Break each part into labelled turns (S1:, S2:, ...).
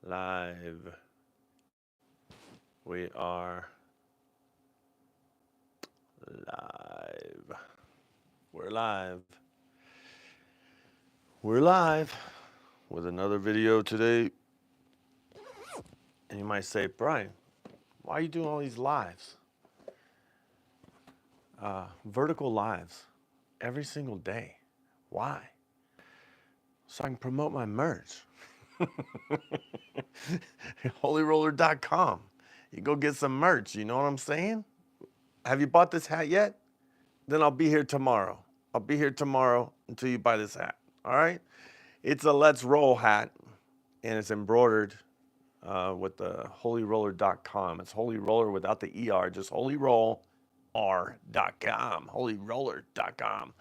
S1: Live. We are live. We're live. We're live with another video today. And you might say, Brian, why are you doing all these lives? Vertical lives every single day. Why? So I can promote my merch. holyroller.com. You go get some merch, you know what I'm saying? Have you bought this hat yet? Then I'll be here tomorrow. I'll be here tomorrow until you buy this hat. All right? It's a Let's Roll hat, and it's embroidered with the holyroller.com. It's Holy Roller without the ER, just holyroller.com. Holyroller.com.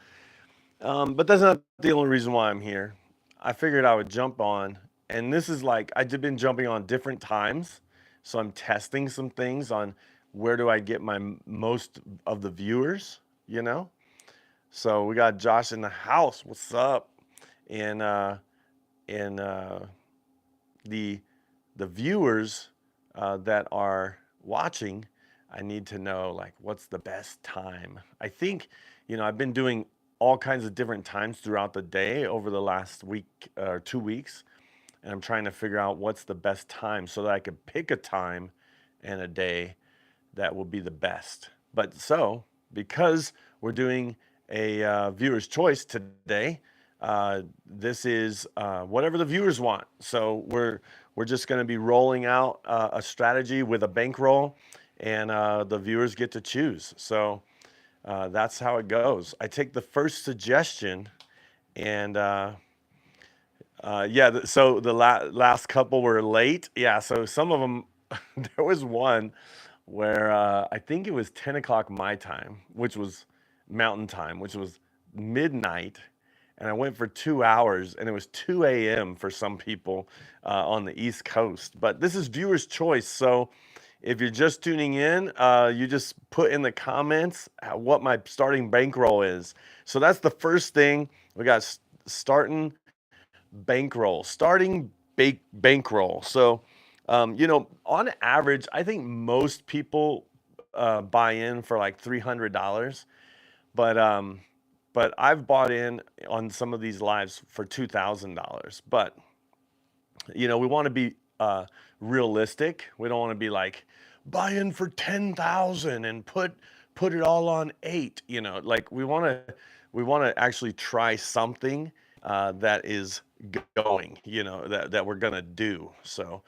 S1: But that's not the only reason why I'm here. I figured I would jump on, and this is like, I've been jumping on different times, so I'm testing some things on where do I get my most of the viewers, you know? So we got Josh in the house. What's up? And the viewers that are watching, I need to know like what's the best time. I think, I've been doing all kinds of different times throughout the day over the last week or 2 weeks, and I'm trying to figure out what's the best time so that I could pick a time and a day that will be the best. But so because we're doing a viewer's choice today, this is whatever the viewers want. So we're just going to be rolling out a strategy with a bankroll, and the viewers get to choose. So that's how it goes. I take the first suggestion, and yeah. So the last couple were late. Yeah. So some of them, there was one where I think it was 10 o'clock my time, which was mountain time, which was midnight. And I went for 2 hours, and it was 2 a.m. for some people on the East Coast. But this is viewer's choice. So if you're just tuning in, you just put in the comments what my starting bankroll is. So that's the first thing. We got starting bankroll, bankroll. So, on average, I think most people buy in for like $300, but I've bought in on some of these lives for $2,000. But we want to be realistic. We don't want to be like buy in for 10,000 and put it all on 8. Like we want to actually try something that is going. That we're gonna do. So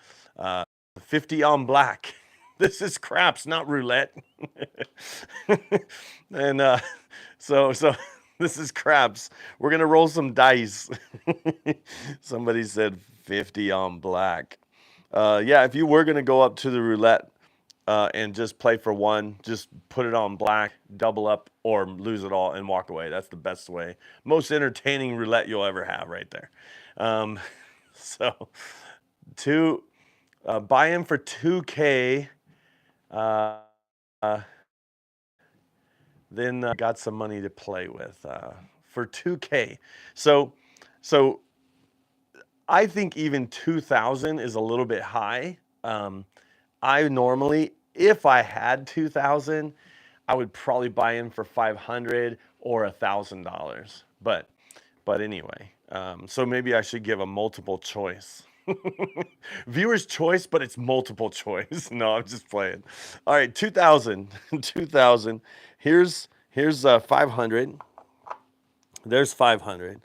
S1: 50 on black. This is craps, not roulette. And so this is craps. We're gonna roll some dice. Somebody said 50 on black. Yeah, if you were gonna go up to the roulette and just play for one, just put it on black, double up, or lose it all and walk away. That's the best way. Most entertaining roulette you'll ever have right there. So buy in for 2K. Then got some money to play with for 2K. So I think even 2,000 is a little bit high. I normally, if I had 2,000, I would probably buy in for 500 or $1,000. But anyway, so maybe I should give a multiple choice. Viewer's choice, but it's multiple choice. No, I'm just playing. All right, 2,000. 2,000. Here's 500. There's 500.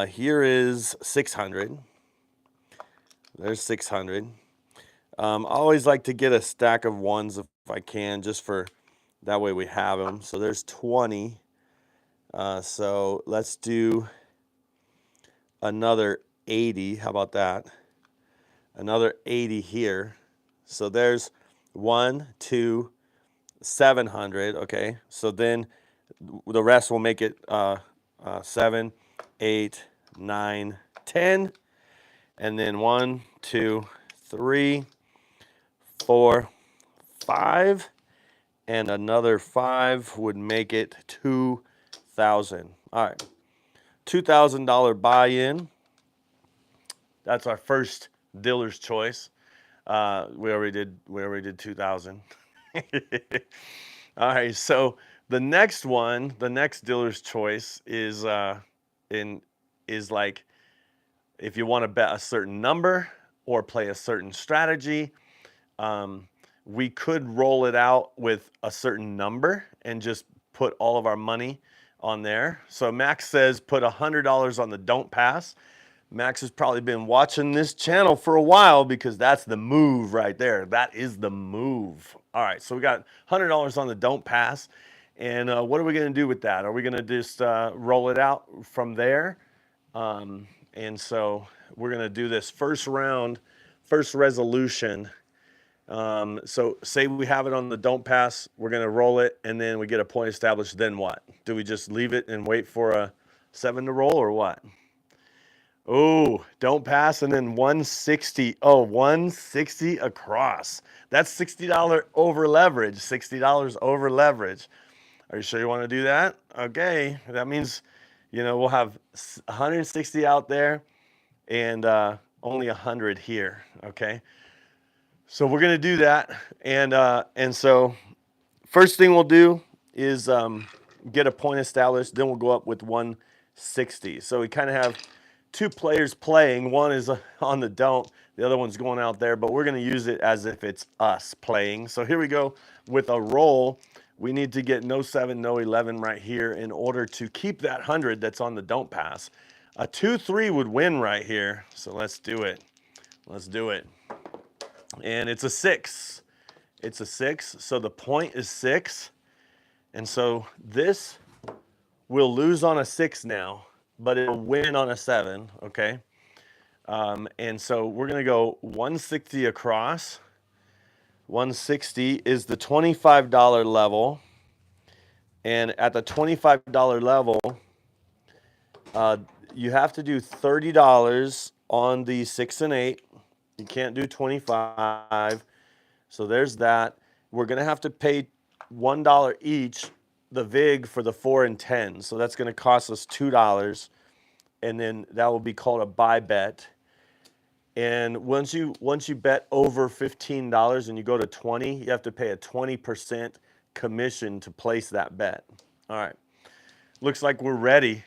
S1: Here is 600. There's 600. I always like to get a stack of ones if I can, just for that way we have them. So there's 20. So let's do another 80. How about that? Another 80 here. So there's 1, 2, 700. Okay. So then the rest will make it 7, 8, 9, 10. And then 1, 2, 3, 4, 5. And another 5 would make it 2,000. All right. $2,000 buy-in. That's our first Dealer's choice. We already did 2,000. All right, so the next one, the next dealer's choice is is like if you want to bet a certain number or play a certain strategy. Um, we could roll it out with a certain number and just put all of our money on there. So Max says put $100 on the don't pass. Max has probably been watching this channel for a while because that's the move right there. That is the move. All right, so we got $100 on the don't pass. And what are we going to do with that? Are we going to just roll it out from there? And so we're going to do this first round, first resolution. So say we have it on the don't pass, we're going to roll it, and then we get a point established. Then what? Do we just leave it and wait for a 7 to roll or what? Oh, don't pass and then 160. Oh, 160 across. That's $60 over leverage. $60 over leverage. Are you sure you want to do that? Okay. That means, we'll have 160 out there and only 100 here. Okay. So we're going to do that. And so first thing we'll do is get a point established. Then we'll go up with 160. So we kind of have two players playing. One is on the don't, the other one's going out there, but we're going to use it as if it's us playing. So here we go with a roll. We need to get no 7, no 11 right here in order to keep that 100 that's on the don't pass. A 2-3 would win right here. So let's do it. Let's do it. And it's a 6. It's a 6. So the point is 6. And so this will lose on a 6 now, but it'll win on a 7, okay? And so we're going to go 160 across. 160 is the $25 level. And at the $25 level, you have to do $30 on the 6 and 8. You can't do 25. So there's that. We're going to have to pay $1 each, the VIG for the 4 and 10. So that's going to cost us $2. And then that will be called a buy bet. And once you bet over $15 and you go to 20, you have to pay a 20% commission to place that bet. All right. Looks like we're ready.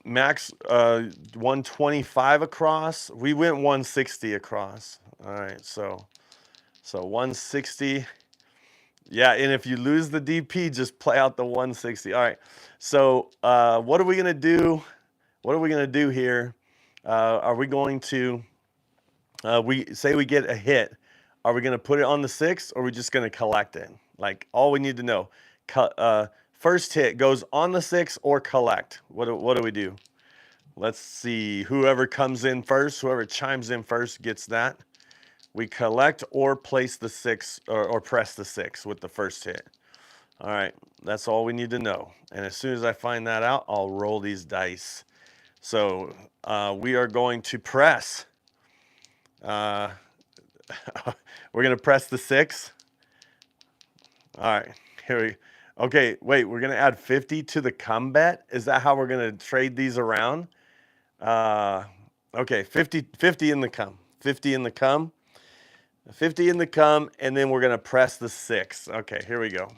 S1: Max 125 across. We went 160 across. All right. So 160. Yeah, and if you lose the DP, just play out the 160. All right. So what are we gonna do? What are we gonna do here? Are we going to? We say we get a hit. Are we gonna put it on the 6, or are we just gonna collect it? Like all we need to know. First hit goes on the 6 or collect. What do we do? Let's see. Whoever comes in first, whoever chimes in first gets that. We collect or place the 6 or press the 6 with the first hit. All right, that's all we need to know. And as soon as I find that out, I'll roll these dice. So we are going to press. We're going to press the 6. All right, here we go. Okay, wait, we're going to add 50 to the come bet. Is that how we're going to trade these around? Okay, 50 in the come. 50 in the come. 50 in the come, and then we're going to press the 6. Okay, here we go.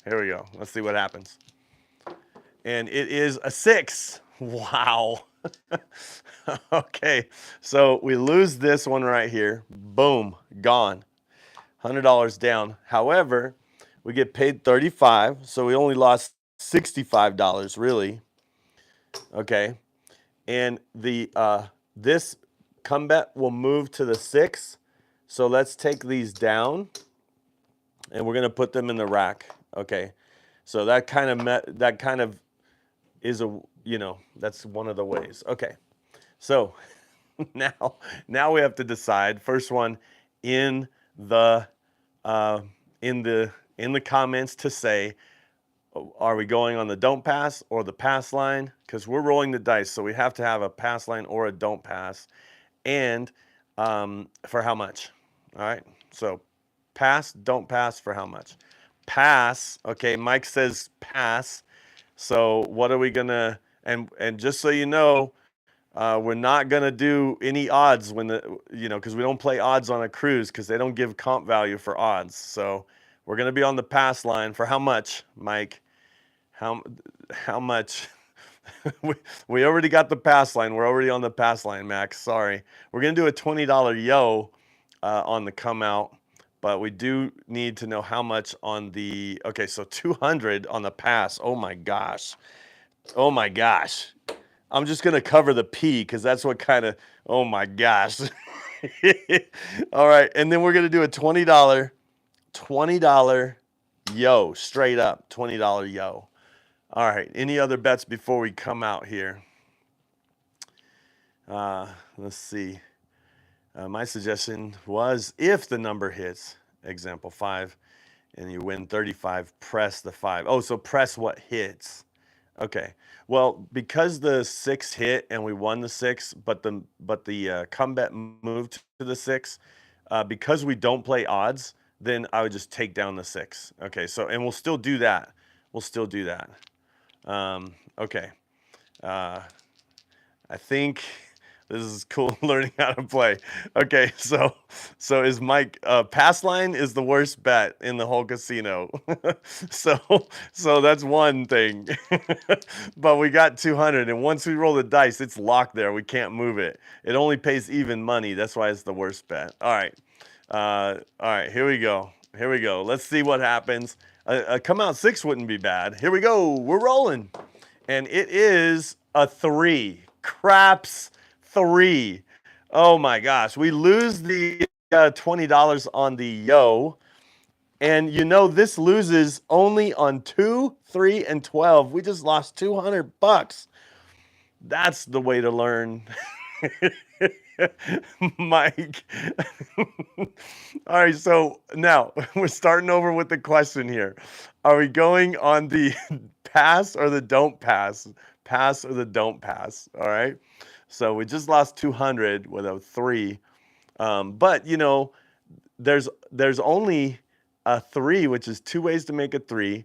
S1: Here we go. Let's see what happens. And it is a 6. Wow. Okay, so we lose this one right here. Boom, gone. $100 down. However, we get paid 35, so we only lost $65 really. Okay, and the this come bet will move to the 6. So let's take these down, and we're going to put them in the rack. Okay, so that kind of is that's one of the ways. Okay, so now we have to decide. First one in the comments to say, are we going on the don't pass or the pass line? Because we're rolling the dice, so we have to have a pass line or a don't pass, and for how much? All right, so pass, don't pass, for how much? Pass. Okay, Mike says pass. So what are we gonna? And just so you know, We're not gonna do any odds when because we don't play odds on a cruise because they don't give comp value for odds. So we're gonna be on the pass line for how much, Mike? How how much? we already got the pass line. We're already on the pass line, Max. Sorry. We're gonna do a $20 yo on the come out, but we do need to know how much on the. Okay, so 200 on the pass. Oh my gosh. Oh my gosh. I'm just gonna cover the P because that's what kind of. Oh my gosh. All right, and then we're gonna do a $20 yo, straight up $20 yo. All right, any other bets before we come out here? Let's see. My suggestion was if the number hits, example 5, and you win 35, press the 5. Oh, so press what hits. Okay. Well, because the 6 hit and we won the 6, but the comeback moved to the 6, because we don't play odds, then I would just take down the 6. Okay. So and we'll still do that. We'll still do that. Okay. I think this is cool learning how to play. Okay, so is Mike pass line is the worst bet in the whole casino. so that's one thing. But we got 200, and once we roll the dice, it's locked there. We can't move it. It only pays even money. That's why it's the worst bet. All right. All right, here we go. Here we go. Let's see what happens. Come out 6 wouldn't be bad. Here we go. We're rolling. And it is a 3. Craps 3. Oh my gosh. We lose the $20 on the yo. And this loses only on 2, 3, and 12. We just lost $200. That's the way to learn. Mike. All right, so now we're starting over with the question here. Are we going on the pass or the don't pass? Pass or the don't pass? All right. So we just lost 200 with a 3. But there's only a 3, which is 2 ways to make a 3,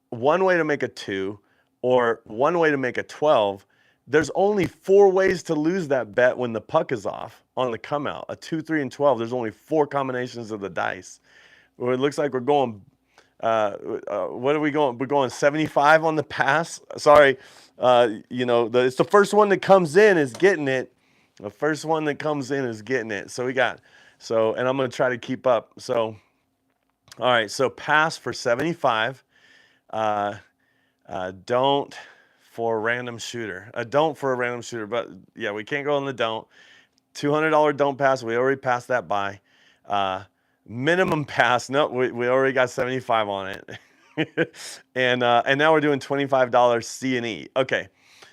S1: 1 way to make a 2, or 1 way to make a 12. There's only 4 ways to lose that bet when the puck is off on the come out. A 2, 3, and 12. There's only 4 combinations of the dice. Well, it looks like we're going. What are we going? We're going 75 on the pass. Sorry, it's the first one that comes in is getting it. The first one that comes in is getting it. So we got. And I'm gonna try to keep up. So, all right. So pass for 75. Don't. For a random shooter. A don't for a random shooter. But yeah, we can't go on the don't. $200 don't pass. We already passed that by. Minimum pass. No, we already got 75 on it. And now we're doing $25 C&E. Okay.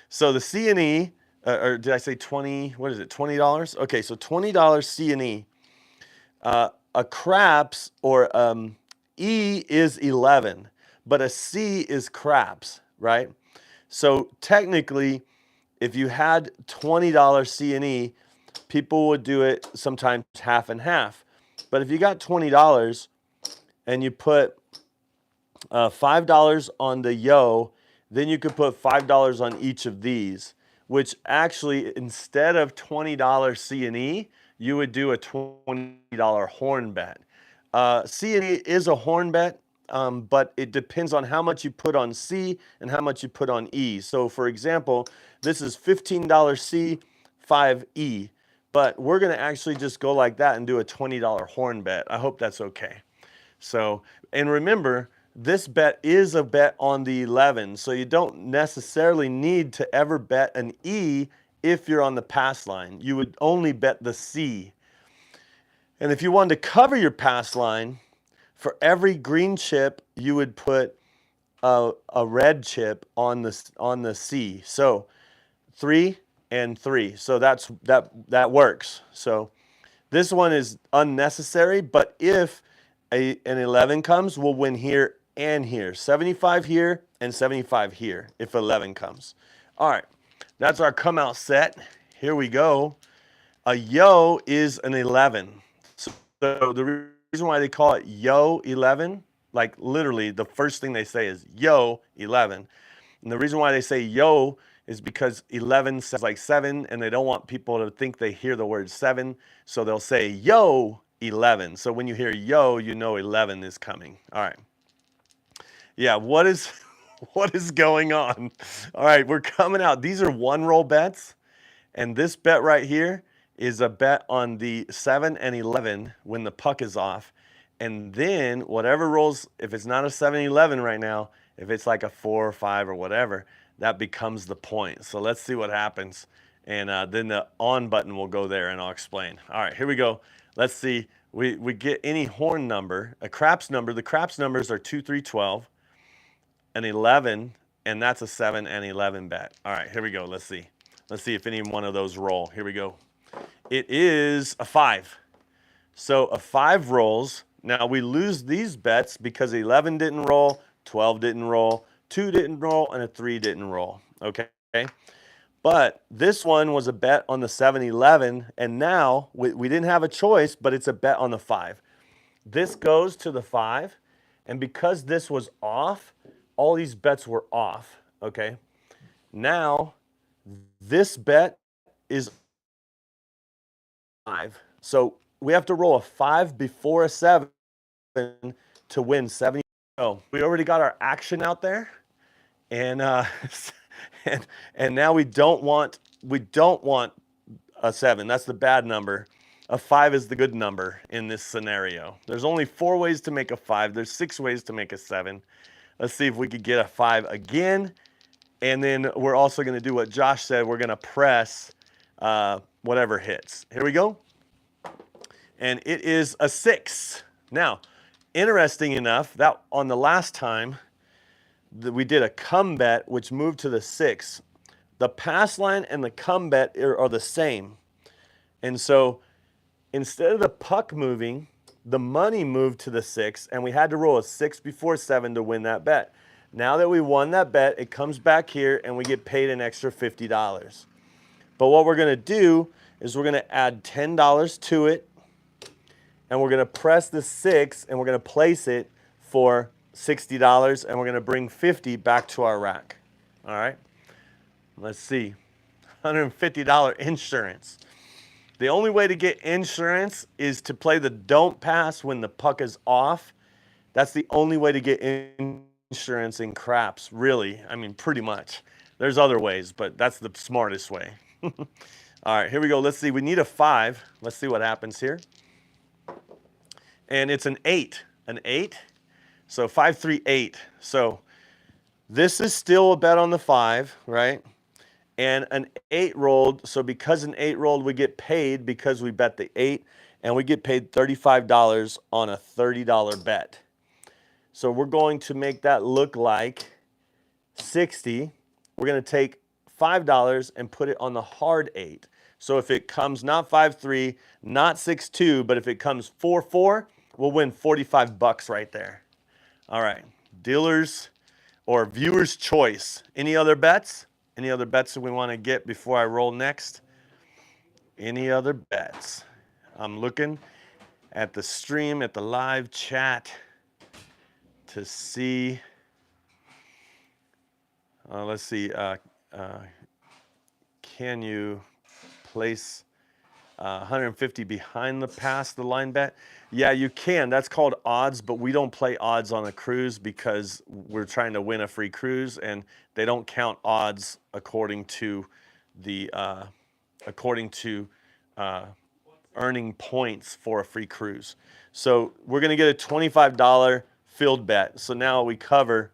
S1: So the C&E, or did I say 20? What is it? $20? Okay. So $20 C&E. A craps or E is 11, but a C is craps, right? So technically, if you had $20 C&E, people would do it sometimes half and half. But if you got $20 and you put $5 on the yo, then you could put $5 on each of these, which actually, instead of $20 C&E, you would do a $20 horn bet. C&E is a horn bet. But it depends on how much you put on C and how much you put on E. So for example, this is $15 C, 5 E, but we're going to actually just go like that and do a $20 horn bet. I hope that's okay. So, and remember, this bet is a bet on the 11, so you don't necessarily need to ever bet an E if you're on the pass line. You would only bet the C. And if you wanted to cover your pass line, for every green chip, you would put a red chip on the C. So 3 and 3. So that works. So this one is unnecessary, but if an 11 comes, we'll win here and here. 75 here and 75 here if 11 comes. All right, that's our come out set. Here we go. A yo is an 11. So the reason why they call it yo 11, like literally the first thing they say is yo 11. And the reason why they say yo is because 11 sounds like 7, and they don't want people to think they hear the word 7, so they'll say, yo, 11. So when you hear yo, you know 11 is coming. All right. Yeah, what is what is going on? All right, we're coming out. These are one roll bets, and this bet right here is a bet on the 7 and 11 when the puck is off. And then whatever rolls, if it's not a 7-11 right now, if it's like a 4 or 5 or whatever, that becomes the point. So let's see what happens. And then the on button will go there and I'll explain. All right, here we go. Let's see. We get any horn number, a craps number. The craps numbers are 2, 3, 12, an 11, and that's a 7 and 11 bet. All right, here we go. Let's see. Let's see if any one of those roll. Here we go. It is a 5. So a 5 rolls. Now we lose these bets because 11 didn't roll, 12 didn't roll, 2 didn't roll, and a 3 didn't roll. Okay. But this one was a bet on the 7-11, and now we didn't have a choice, but it's a bet on the 5. This goes to the 5, and because this was off, all these bets were off. Okay. Now this bet is 5. So we have to roll a 5 before a 7 to win 70. So we already got our action out there, and and now we don't want a 7. That's the bad number. A 5 is the good number in this scenario. There's only 4 ways to make a 5. There's 6 ways to make a 7. Let's see if we could get a 5 again. And then we're also going to do what Josh said. We're going to press whatever hits. Here we go. And it is a 6. Now, interesting enough, that on the last time that we did a come bet, which moved to the 6. The pass line and the come bet are the same. And so instead of the puck moving, the money moved to the 6, and we had to roll a 6 before 7 to win that bet. Now that we won that bet, it comes back here, and we get paid an extra $50. But what we're going to do is we're going to add $10 to it, and we're going to press the 6, and we're going to place it for $60, and we're going to bring $50 back to our rack. All right? Let's see. $150 insurance. The only way to get insurance is to play the don't pass when the puck is off. That's the only way to get insurance in craps, really. I mean, pretty much. There's other ways, but that's the smartest way. All right, here we go. Let's see. We need a 5. Let's see what happens here. And it's an 8. An 8. So 5, 3, 8. So this is still a bet on the 5, right? And an 8 rolled, so because an 8 rolled, we get paid because we bet the 8, and we get paid $35 on a $30 bet. So we're going to make that look like 60. We're going to take $5 and put it on the hard 8. So if it comes not 5-3, not 6-2, but if it comes 4-4, we'll win $45 right there. All right, dealers or viewer's choice. Any other bets? Any other bets that we want to get before I roll next? Any other bets? I'm looking at the stream, at the live chat to see. Let's see. Can you place 150 behind the pass, the line bet? Yeah, you can. That's called odds, but we don't play odds on a cruise because we're trying to win a free cruise, and they don't count odds according to the earning points for a free cruise. So we're going to get a $25 field bet. So now we cover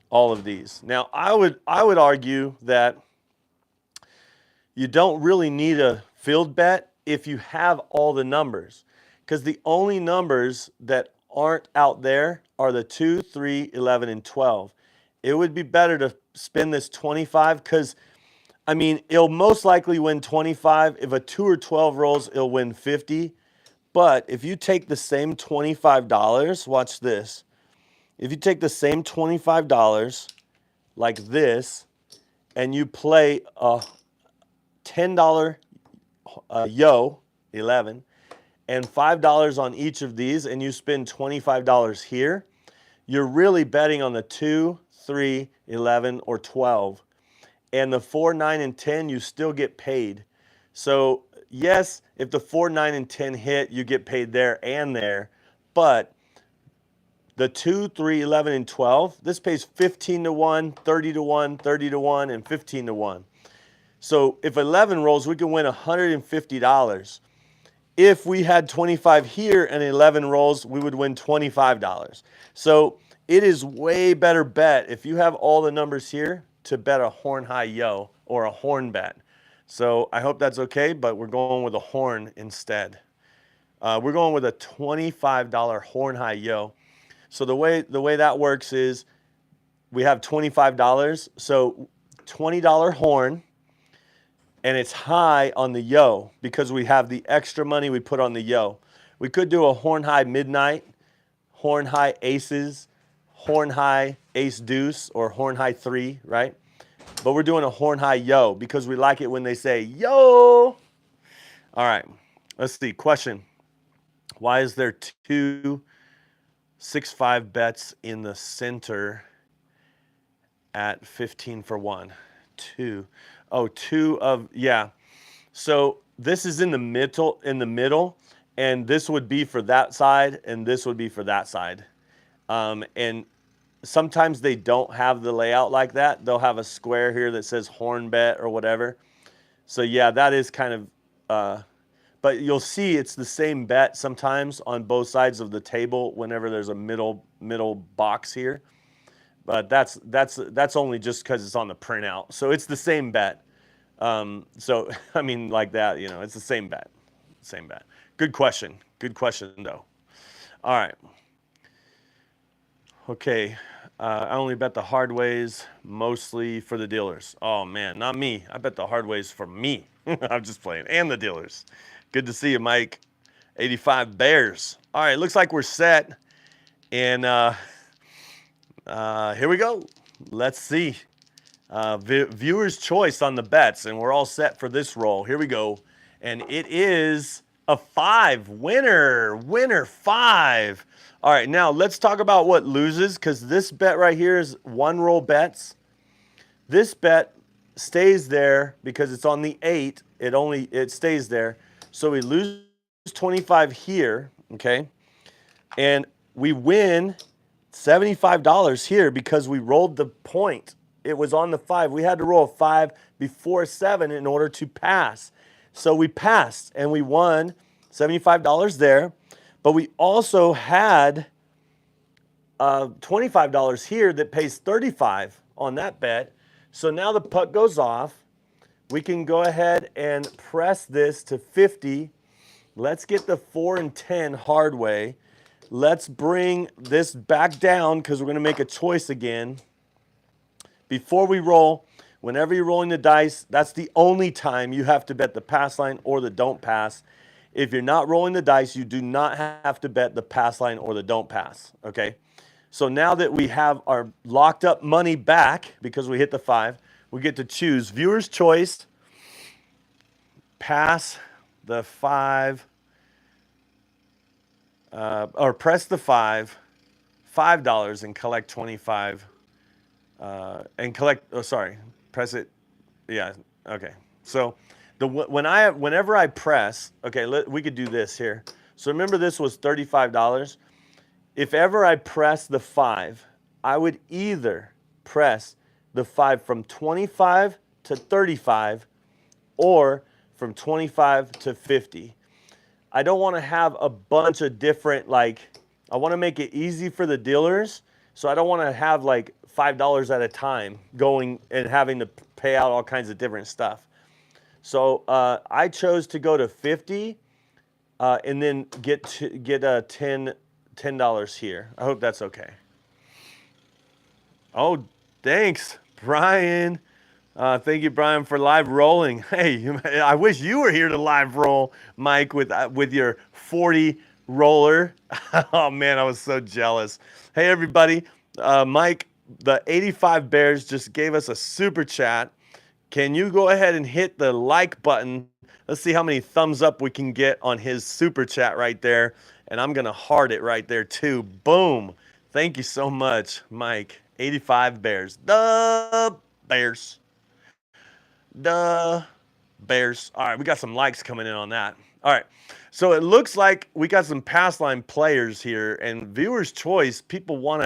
S1: all of these. Now I would argue that you don't really need a field bet if you have all the numbers, because the only numbers that aren't out there are the 2, 3, 11, and 12. It would be better to spend this 25 because, I mean, it'll most likely win 25. If a 2 or 12 rolls, it'll win 50. But if you take the same $25, watch this. If you take the same $25 like this and you play a $10 yo, 11, and $5 on each of these, and you spend $25 here, you're really betting on the 2, 3, 11, or 12. and the 4, 9, and 10, you still get paid. So yes, if the 4, 9, and 10 hit, you get paid there and there. But the 2, 3, 11, and 12, this pays 15 to 1, 30 to 1, 30 to 1, and 15 to 1. So if 11 rolls, we can win $150. If we had 25 here and 11 rolls, we would win $25. So it is way better bet if you have all the numbers here to bet a horn high yo or a horn bet. So I hope that's okay, but we're going with a horn instead. We're going with a $25 horn high yo. So the way that works is we have $25, so $20 horn, and it's high on the yo because we have the extra money we put on the yo. We could do a horn high midnight, horn high aces, horn high ace deuce, or horn high 3, right? But we're doing a horn high yo because we like it when they say yo. All right, let's see. Question: why is there 2 6-5 bets in the center at 15 for 1? 2. Oh, 2 of, yeah. So this is in the middle, and this would be for that side, and this would be for that side. And sometimes they don't have the layout like that. They'll have a square here that says horn bet or whatever. So yeah, that is kind of, but you'll see it's the same bet sometimes on both sides of the table whenever there's a middle box here. But that's only just because it's on the printout. So it's the same bet. So I mean, like that, you know, it's the same bet. Same bet. Good question. Good question though. All right. Okay. I only bet the hard ways mostly for the dealers. Oh man, not me. I bet the hard ways for me. I'm just playing. And the dealers. Good to see you, Mike. 85 Bears. All right, looks like we're set. And here we go. Let's see. Viewer's choice on the bets, and we're all set for this roll. Here we go. And it is a 5. Winner 5. All right, now let's talk about what loses, because this bet right here is 1 roll bets. This bet stays there because it's on the 8. It stays there. So we lose 25 here, okay? And we win $75 here because we rolled the point. It was on the 5. We had to roll a 5 before 7 in order to pass. So we passed and we won $75 there. But we also had $25 here that pays $35 on that bet. So now the puck goes off. We can go ahead and press this to 50. Let's get the 4 and 10 hard way. Let's bring this back down because we're going to make a choice again. Before we roll, whenever you're rolling the dice, that's the only time you have to bet the pass line or the don't pass. If you're not rolling the dice, you do not have to bet the pass line or the don't pass, okay? So now that we have our locked up money back because we hit the 5, we get to choose viewer's choice, pass the 5, or press the $5 and collect 25, and collect, oh, sorry, press it, yeah, okay. So whenever I press, okay, we could do this here. So remember this was $35. If ever I press the 5, I would either press the 5 from 25 to 35 or from 25 to 50. I don't want to have a bunch of different, like, I want to make it easy for the dealers. So I don't want to have like $5 at a time going and having to pay out all kinds of different stuff. So I chose to go to 50 and then get $10 here. I hope that's okay. Oh, thanks, Brian. Thank you, Brian, for live rolling. Hey, I wish you were here to live roll, Mike, with your 40 roller. Oh man, I was so jealous. Hey, everybody, Mike, the 85 Bears just gave us a super chat. Can you go ahead and hit the like button? Let's see how many thumbs up we can get on his super chat right there. And I'm going to heart it right there too. Boom. Thank you so much, Mike. 85 Bears. The Bears. The Bears. All right, we got some likes coming in on that. All right, so it looks like we got some pass line players here, and viewers' choice. People want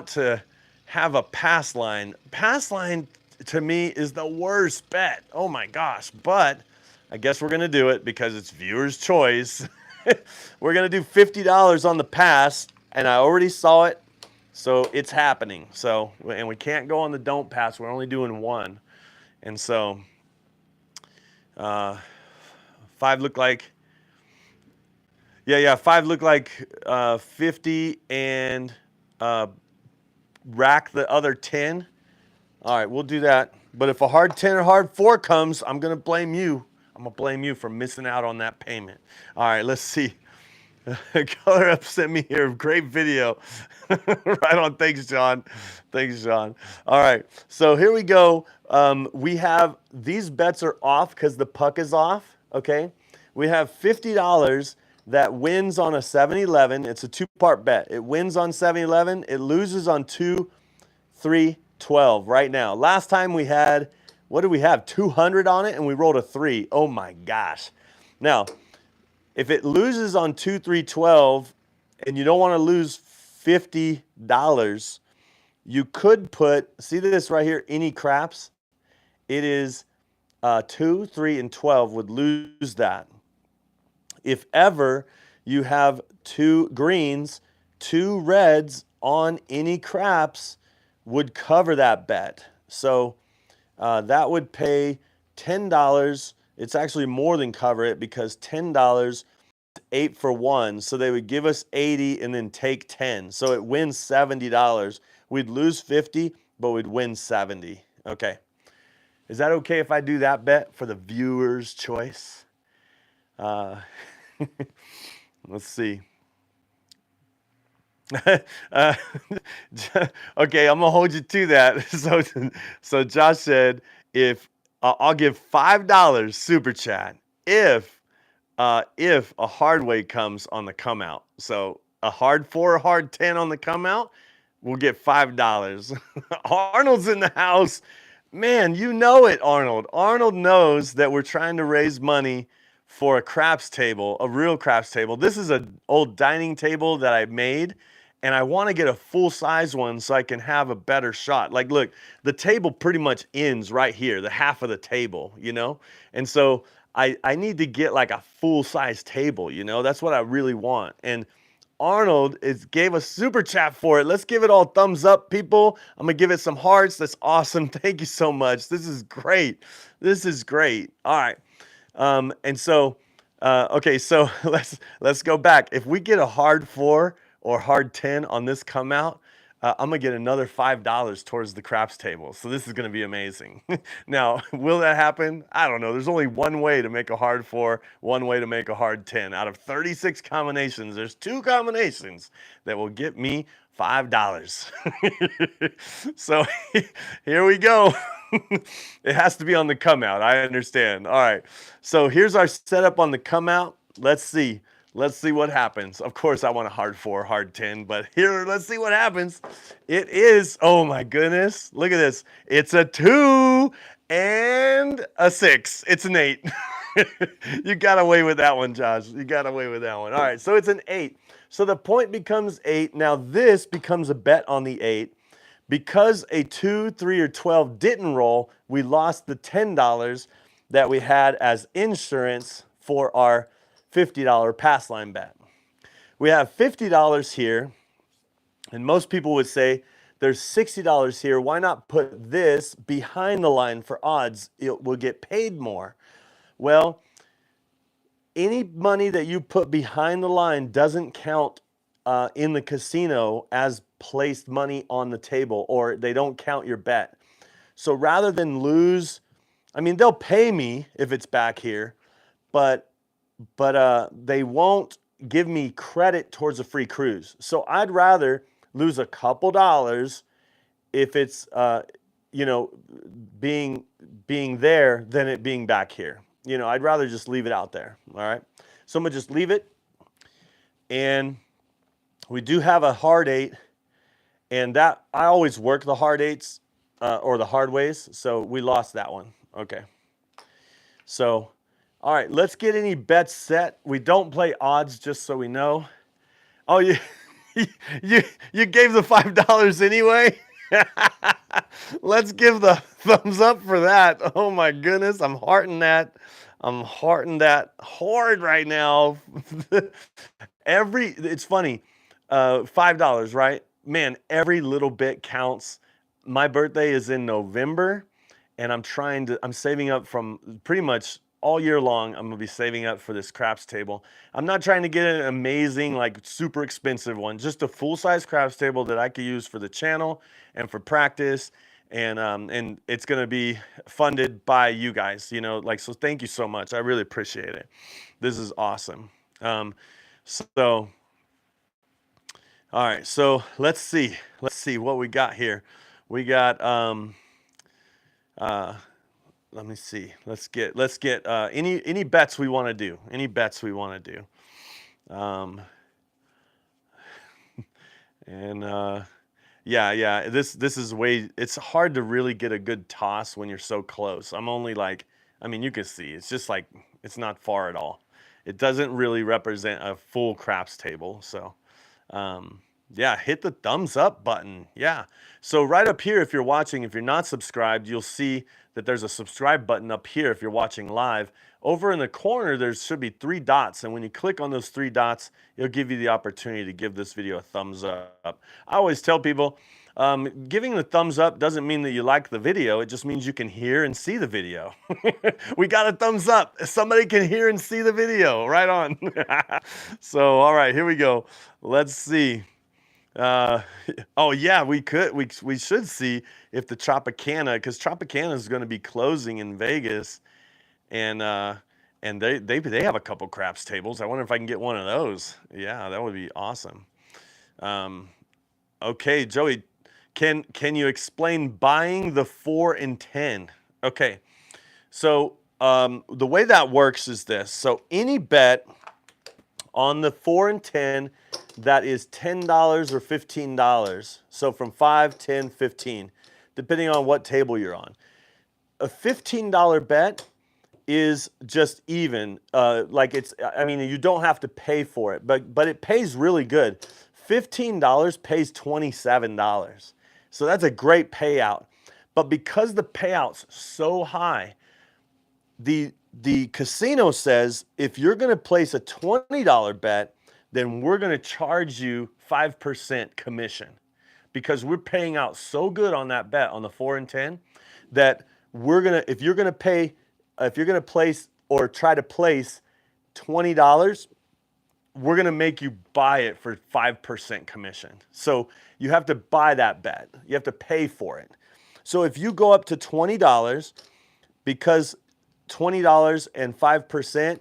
S1: to have a pass line. Pass line to me is the worst bet. Oh my gosh! But I guess we're gonna do it because it's viewers' choice. We're gonna do $50 on the pass, and I already saw it, so it's happening. So, and we can't go on the don't pass. We're only doing one, and so uh, five look like. Yeah, five look like 50 and rack the other 10. All right, we'll do that. But if a hard 10 or hard 4 comes, I'm going to blame you. I'm going to blame you for missing out on that payment. All right, let's see. Color Up sent me here. Great video. Right on. Thanks, John. Thanks, John. All right, so here we go. We have these bets are off because the puck is off, okay? We have $50 that wins on a 7-11. It's a two-part bet. It wins on 7-11. It loses on 2, 3, 12 right now. Last time we had, what did we have? 200 on it, and we rolled a 3. Oh my gosh. Now, if it loses on 2, 3, 12, and you don't want to lose $50, you could put, see this right here, any craps? It is 2, 3, and 12 would lose that. If ever you have 2 greens, 2 reds on any craps would cover that bet. So that would pay $10. It's actually more than cover it because $10, 8 for 1. So they would give us 80 and then take 10. So it wins $70. We'd lose 50, but we'd win 70. Okay. Is that okay if I do that bet for the viewer's choice? Let's see. Okay, I'm gonna hold you to that. So Josh said, if I'll give $5 super chat if a hard way comes on the come out. So a hard 4, a hard 10 on the come out, we'll get $5. Arnold's in the house. Man, you know it, Arnold. Arnold knows that we're trying to raise money for a craps table, a real craps table. This is an old dining table that I made, and I want to get a full-size one so I can have a better shot. Like, look, the table pretty much ends right here, the half of the table, you know? And so I need to get like a full-size table, you know? That's what I really want. And Arnold gave a super chat for it. Let's give it all thumbs up, people. I'm going to give it some hearts. That's awesome. Thank you so much. This is great. This is great. All right. And so, okay, so let's go back. If we get a hard 4 or hard 10 on this come out, I'm gonna get another $5 towards the craps table. So this is gonna be amazing. Now, will that happen? I don't know. There's only one way to make a hard 4, one way to make a hard 10. Out of 36 combinations, there's 2 combinations that will get me $5. So here we go. It has to be on the come out. I understand. All right. So here's our setup on the come out. Let's see. Let's see what happens. Of course, I want a hard 4, hard 10, but here, let's see what happens. It is, oh my goodness. Look at this. It's a 2 and a 6. It's an 8. You got away with that one, Josh. You got away with that one. All right. So it's an 8. So the point becomes 8. Now this becomes a bet on the 8. Because a 2, 3, or 12 didn't roll, we lost the $10 that we had as insurance for our $50 pass line bet. We have $50 here, and most people would say there's $60 here. Why not put this behind the line for odds? It will get paid more. Well, any money that you put behind the line doesn't count in the casino as placed money on the table, or they don't count your bet. So rather than lose, I mean, they'll pay me if it's back here, but they won't give me credit towards a free cruise. So I'd rather lose a couple dollars if it's being there than it being back here. You know, I'd rather just leave it out there. All right. So I'm gonna just leave it. And we do have a hard 8, and that I always work the hard 8s or the hard ways. So we lost that one. Okay. So, all right, let's get any bets set. We don't play odds, just so we know. Oh, you you gave the $5 anyway. Let's give the thumbs up for that. Oh my goodness, I'm hearting that. I'm hearting that hard right now. It's funny, $5, right? Man, every little bit counts. My birthday is in November, and I'm saving up from pretty much all year long. I'm gonna be saving up for this craps table. I'm not trying to get an amazing, like super expensive one, just a full-size craps table that I could use for the channel and for practice. And it's gonna be funded by you guys, like, so thank you so much. I really appreciate it. This is awesome. So, all right, so let's see what we got here. We got, let me see. Let's get any bets we want to do. Any bets we want to do. Yeah. This is it's hard to really get a good toss when you're so close. I'm only like, I mean, you can see it's just like it's not far at all. It doesn't really represent a full craps table. So, yeah, hit the thumbs up button. Yeah. So right up here, if you're watching, if you're not subscribed, you'll see that there's a subscribe button up here if you're watching live. Over in the corner, there should be 3 dots. And when you click on those 3 dots, it'll give you the opportunity to give this video a thumbs up. I always tell people, giving the thumbs up doesn't mean that you like the video. It just means you can hear and see the video. We got a thumbs up. Somebody can hear and see the video. Right on. So, all right, here we go. Let's see. Oh yeah, we should see if the Tropicana, because Tropicana is going to be closing in Vegas, and they have a couple craps tables. I wonder if I can get one of those. Yeah, that would be awesome. Okay, Joey, can you explain buying the 4 and 10? Okay, so the way that works is this. So any bet on the 4 and 10 that is $10 or $15. So from 5, 10, 15, depending on what table you're on. A $15 bet is just even. I mean, you don't have to pay for it, but it pays really good. $15 pays $27. So that's a great payout. But because the payout's so high, the casino says if you're going to place a $20 bet, then we're going to charge you 5% commission, because we're paying out so good on that bet on the 4 and 10 that if you're going to place or try to place $20, we're going to make you buy it for 5% commission. So you have to buy that bet. You have to pay for it. So if you go up to $20, because $20 and 5%,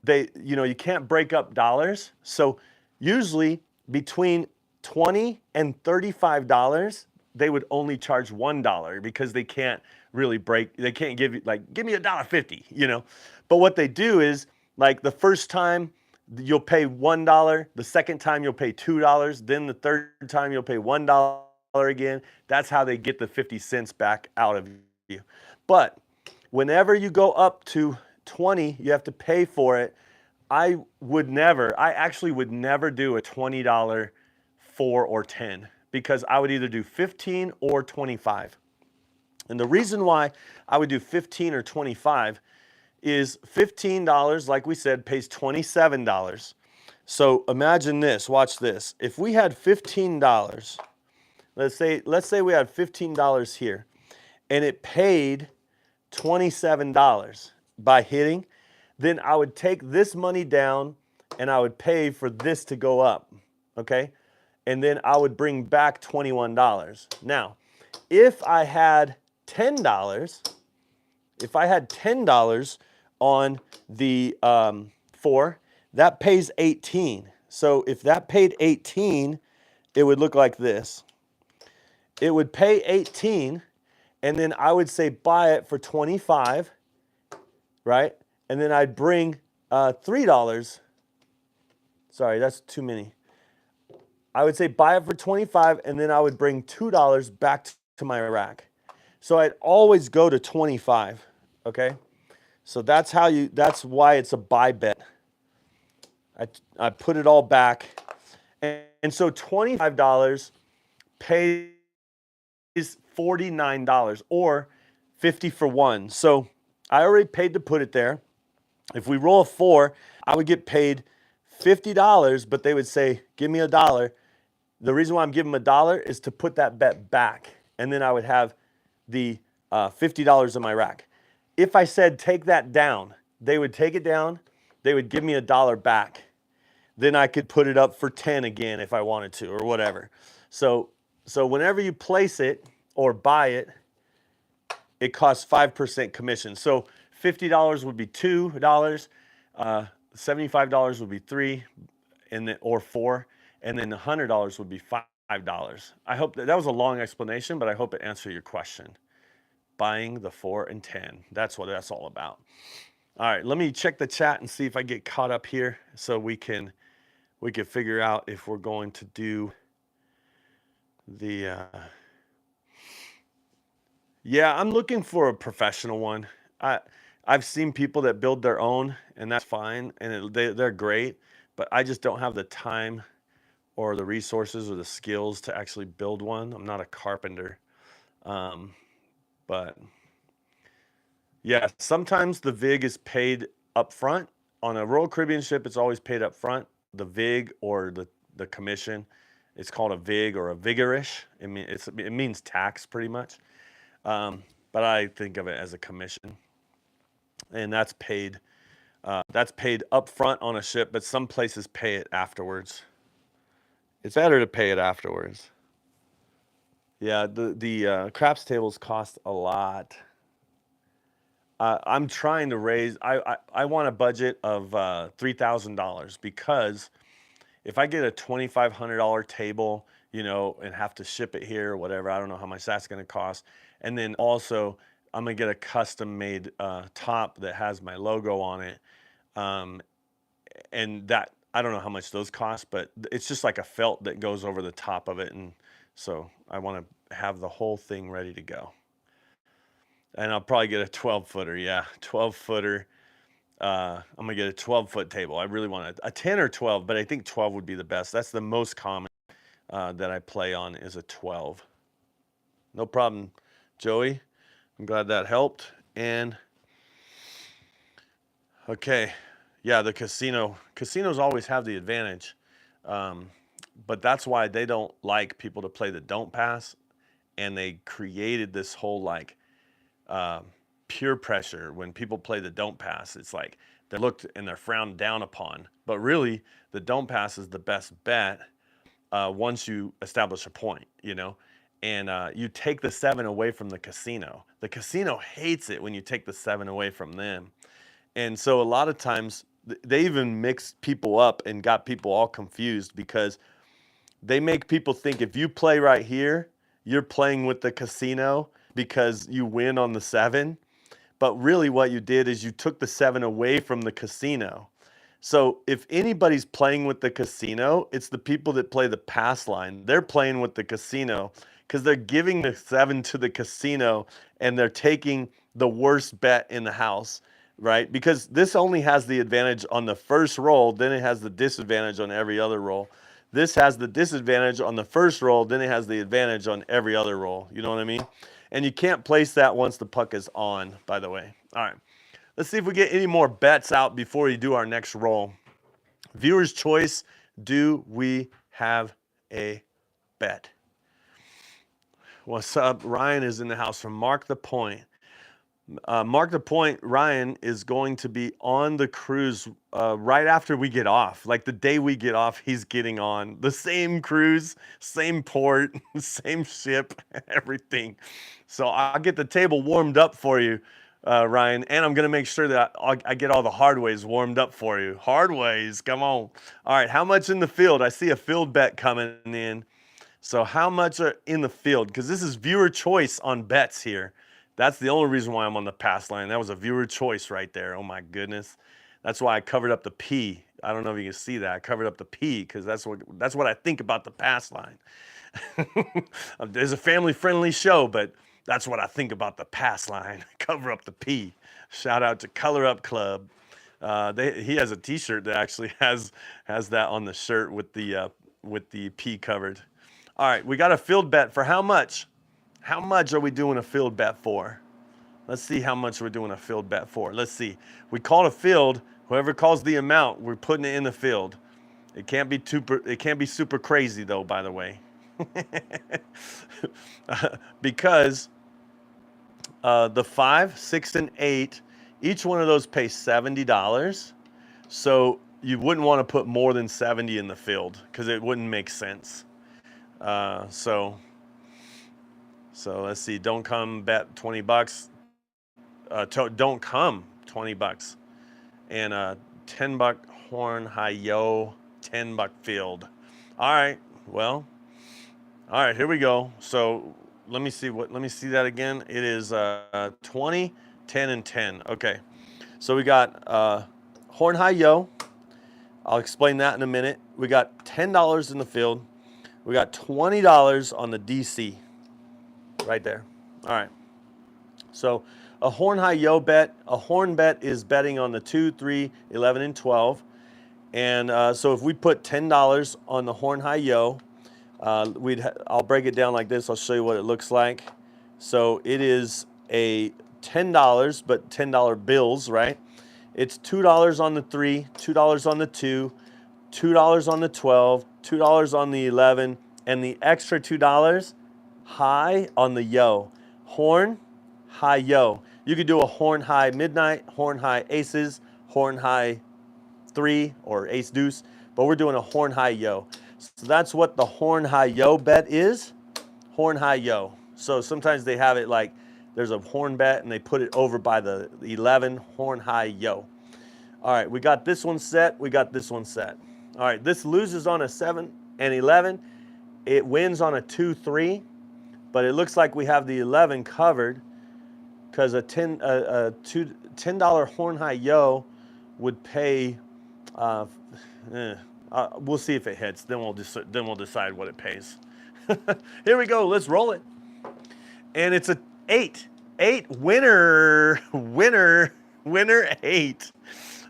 S1: you can't break up dollars. So usually between $20 and $35, they would only charge $1, because they can't give you, like, give me $1.50, But what they do is, like, the first time you'll pay $1, the second time you'll pay $2, then the third time you'll pay $1 again. That's how they get the 50 cents back out of you. But whenever you go up to 20, you have to pay for it. I actually would never do a $20 4 or 10, because I would either do 15 or 25. And the reason why I would do 15 or 25 is $15, like we said, pays $27. So imagine this, watch this. If we had $15, let's say we had $15 here, and it paid $27 by hitting, then I would take this money down and I would pay for this to go up, okay? And then I would bring back $21. Now, if I had $10, on the 4, that pays 18. So if that paid 18, it would look like this. It would pay 18, and then I would say buy it for 25, right? And then I'd bring $3. Sorry, that's too many. I would say buy it for 25, and then I would bring $2 back to my rack. So I'd always go to 25, okay? So that's why it's a buy bet. I put it all back. And so $25 pays $49 or 50 for one. So I already paid to put it there. If we roll a 4, I would get paid $50, but they would say, give me $1. The reason why I'm giving them $1 is to put that bet back. And then I would have the $50 in my rack. If I said take that down, they would take it down. They would give me $1 back. Then I could put it up for 10 again if I wanted to, or whatever. So whenever you place it or buy it, it costs 5% commission. So $50 would be $2, $75 would be $3, and then or $4, and then $100 would be $5. I hope that was a long explanation, but I hope it answered your question. Buying the 4 and 10. That's what that's all about. All right, let me check the chat and see if I get caught up here so we can figure out if we're going to do the yeah, I'm looking for a professional one. I've seen people that build their own, and that's fine, and they're great, but I just don't have the time or the resources or the skills to actually build one. I'm not a carpenter. But yeah, sometimes the VIG is paid up front. On a Royal Caribbean ship, it's always paid up front. The VIG or the commission, it's called a VIG or a vigorish. It means tax pretty much. But I think of it as a commission. And that's paid up front on a ship, but some places pay it afterwards. It's better to pay it afterwards. Yeah, the craps tables cost a lot. I'm trying to raise. I want a budget of $3,000 because if I get a $2,500 table, and have to ship it here or whatever, I don't know how much that's going to cost. And then also, I'm gonna get a custom made top that has my logo on it, and that I don't know how much those cost, but it's just like a felt that goes over the top of it, and so I want to have the whole thing ready to go. And I'll probably get a 12-footer. Yeah, 12-footer. I'm gonna get a 12-foot table. I really want a 10 or 12, but I think 12 would be the best. That's the most common that I play on is a 12. No problem, Joey. I'm glad that helped. And okay, yeah, the casinos always have the advantage, but that's why they don't like people to play the don't pass, and they created this whole like peer pressure. When people play the don't pass, it's like they're looked and they're frowned down upon, but really the don't pass is the best bet once you establish a point, and you take the 7 away from the casino. The casino hates it when you take the 7 away from them. And so a lot of times they even mix people up and got people all confused because they make people think if you play right here, you're playing with the casino because you win on the 7. But really what you did is you took the 7 away from the casino. So if anybody's playing with the casino, it's the people that play the pass line. They're playing with the casino because they're giving the 7 to the casino and they're taking the worst bet in the house, right? Because this only has the advantage on the first roll, then it has the disadvantage on every other roll. This has the disadvantage on the first roll, then it has the advantage on every other roll. You know what I mean? And you can't place that once the puck is on, by the way. All right. Let's see if we get any more bets out before we do our next roll. Viewer's choice, do we have a bet? What's up? Ryan is in the house from Mark the Point. Mark the Point, Ryan is going to be on the cruise right after we get off. Like the day we get off, he's getting on. The same cruise, same port, same ship, everything. So I'll get the table warmed up for you, Ryan, and I'm going to make sure that I get all the hard ways warmed up for you. Hard ways, come on. All right, how much in the field? I see a field bet coming in. So how much are in the field? Because this is viewer choice on bets here. That's the only reason why I'm on the pass line. That was a viewer choice right there. Oh my goodness. That's why I covered up the P. I don't know if you can see that. I covered up the P because that's what I think about the pass line. There's a family-friendly show, but that's what I think about the pass line. Cover up the P. Shout out to Color Up Club. He has a T-shirt that actually has that on the shirt with the P covered. All right, we got a field bet for how much? How much are we doing a field bet for? Let's see how much we're doing a field bet for. Let's see. We called a field. Whoever calls the amount, we're putting it in the field. It can't be super crazy though, by the way. Because the 5, 6, and 8, each one of those pays $70. So you wouldn't want to put more than 70 in the field because it wouldn't make sense. So let's see. Don't come bet $20. Don't come $20. And $10 horn high yo, $10 field. All right. Well. All right. Here we go. So let me see that again. It is 20, 10, and 10. Okay. So we got horn high yo. I'll explain that in a minute. We got $10 in the field. We got $20 on the DC. Right there. All right. So a horn high yo bet. A horn bet is betting on the 2, 3, 11, and 12. And so if we put $10 on the horn high yo, I'll break it down like this. I'll show you what it looks like. So it is a $10, but $10 bills, right? It's $2 on the 3, $2 on the 2, $2 on the 12, $2 on the 11, and the extra $2 high on the yo. Horn, high yo. You could do a horn high midnight, horn high aces, horn high 3 or ace deuce, but we're doing a horn high yo. So that's what the horn high yo bet is. Horn high yo. So sometimes they have it like there's a horn bet and they put it over by the 11, horn high yo. All right, we got this one set. We got this one set. All right, this loses on a 7 and 11. It wins on a 2, 3, but it looks like we have the 11 covered because a $10 horn high yo would pay. We'll see if it hits. Then we'll decide what it pays. Here we go. Let's roll it. And it's a 8. 8 winner 8.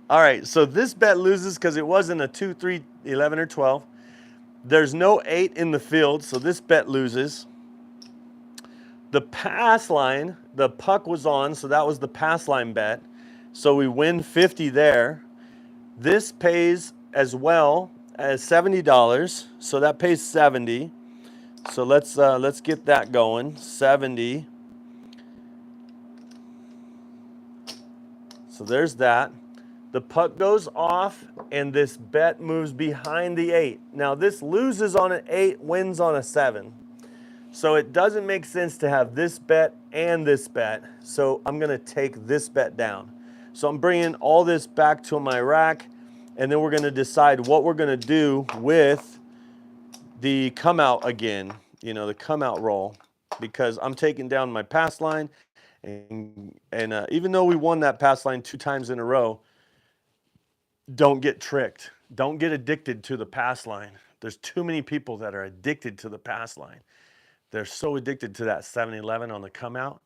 S1: All right. So this bet loses because it wasn't a 2, 3, 11, or 12. There's no 8 in the field, so this bet loses. The pass line, the puck was on, so that was the pass line bet. So we win 50 there. This pays as well as $70, so that pays 70. So let's get that going. 70. So there's that. The puck goes off, and this bet moves behind the 8. Now this loses on an 8, wins on a 7. So it doesn't make sense to have this bet and this bet. So I'm going to take this bet down. So I'm bringing all this back to my rack, and then we're going to decide what we're going to do with the come out again, the come out roll, because I'm taking down my pass line. And even though we won that pass line 2 times in a row, don't get tricked. Don't get addicted to the pass line. There's too many people that are addicted to the pass line. They're so addicted to that 7-11 on the come out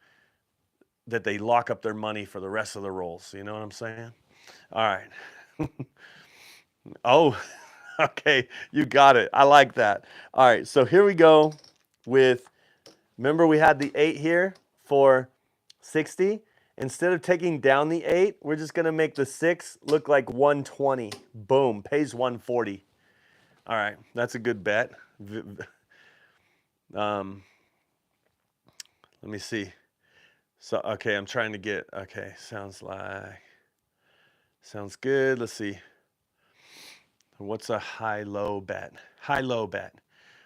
S1: that they lock up their money for the rest of the rolls. You know what I'm saying? All right. Oh, okay. You got it. I like that. All right. So here we go with, remember we had the 8 here for 60. Instead of taking down the 8, we're just going to make the 6 look like 120. Boom. Pays 140. All right. That's a good bet. Let me see. So, okay, I'm trying to get, okay, sounds good. Let's see. What's a high-low bet? High-low bet.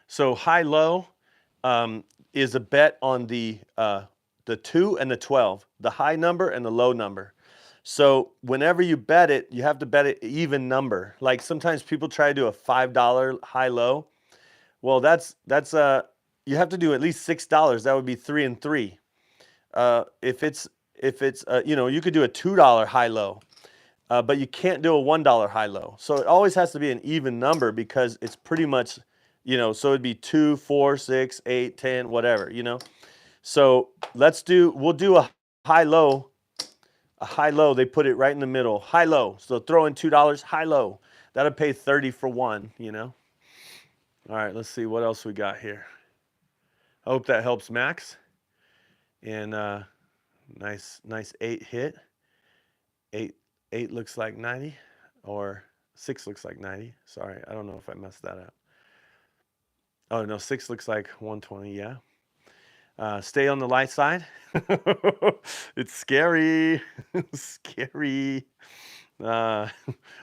S1: So high-low is a bet on the 2 and the 12, the high number and the low number. So whenever you bet it, you have to bet it even number. Like sometimes people try to do a $5 high-low. Well, that's you have to do at least $6. That would be 3 and 3. If it's you could do a $2 high-low. but you can't do a $1 high-low. So it always has to be an even number because it's pretty much, so it'd be 2, 4, 6, 8, 10, whatever, So we'll do a high-low. A high-low, they put it right in the middle. High-low. So throw in $2, high-low. That'll pay 30 for one, All right, let's see what else we got here. I hope that helps Max. And nice 8 hit. 8 looks like 90, or 6 looks like 90. Sorry, I don't know if I messed that up. Oh no, 6 looks like 120. Yeah. Stay on the light side. It's scary. Scary. What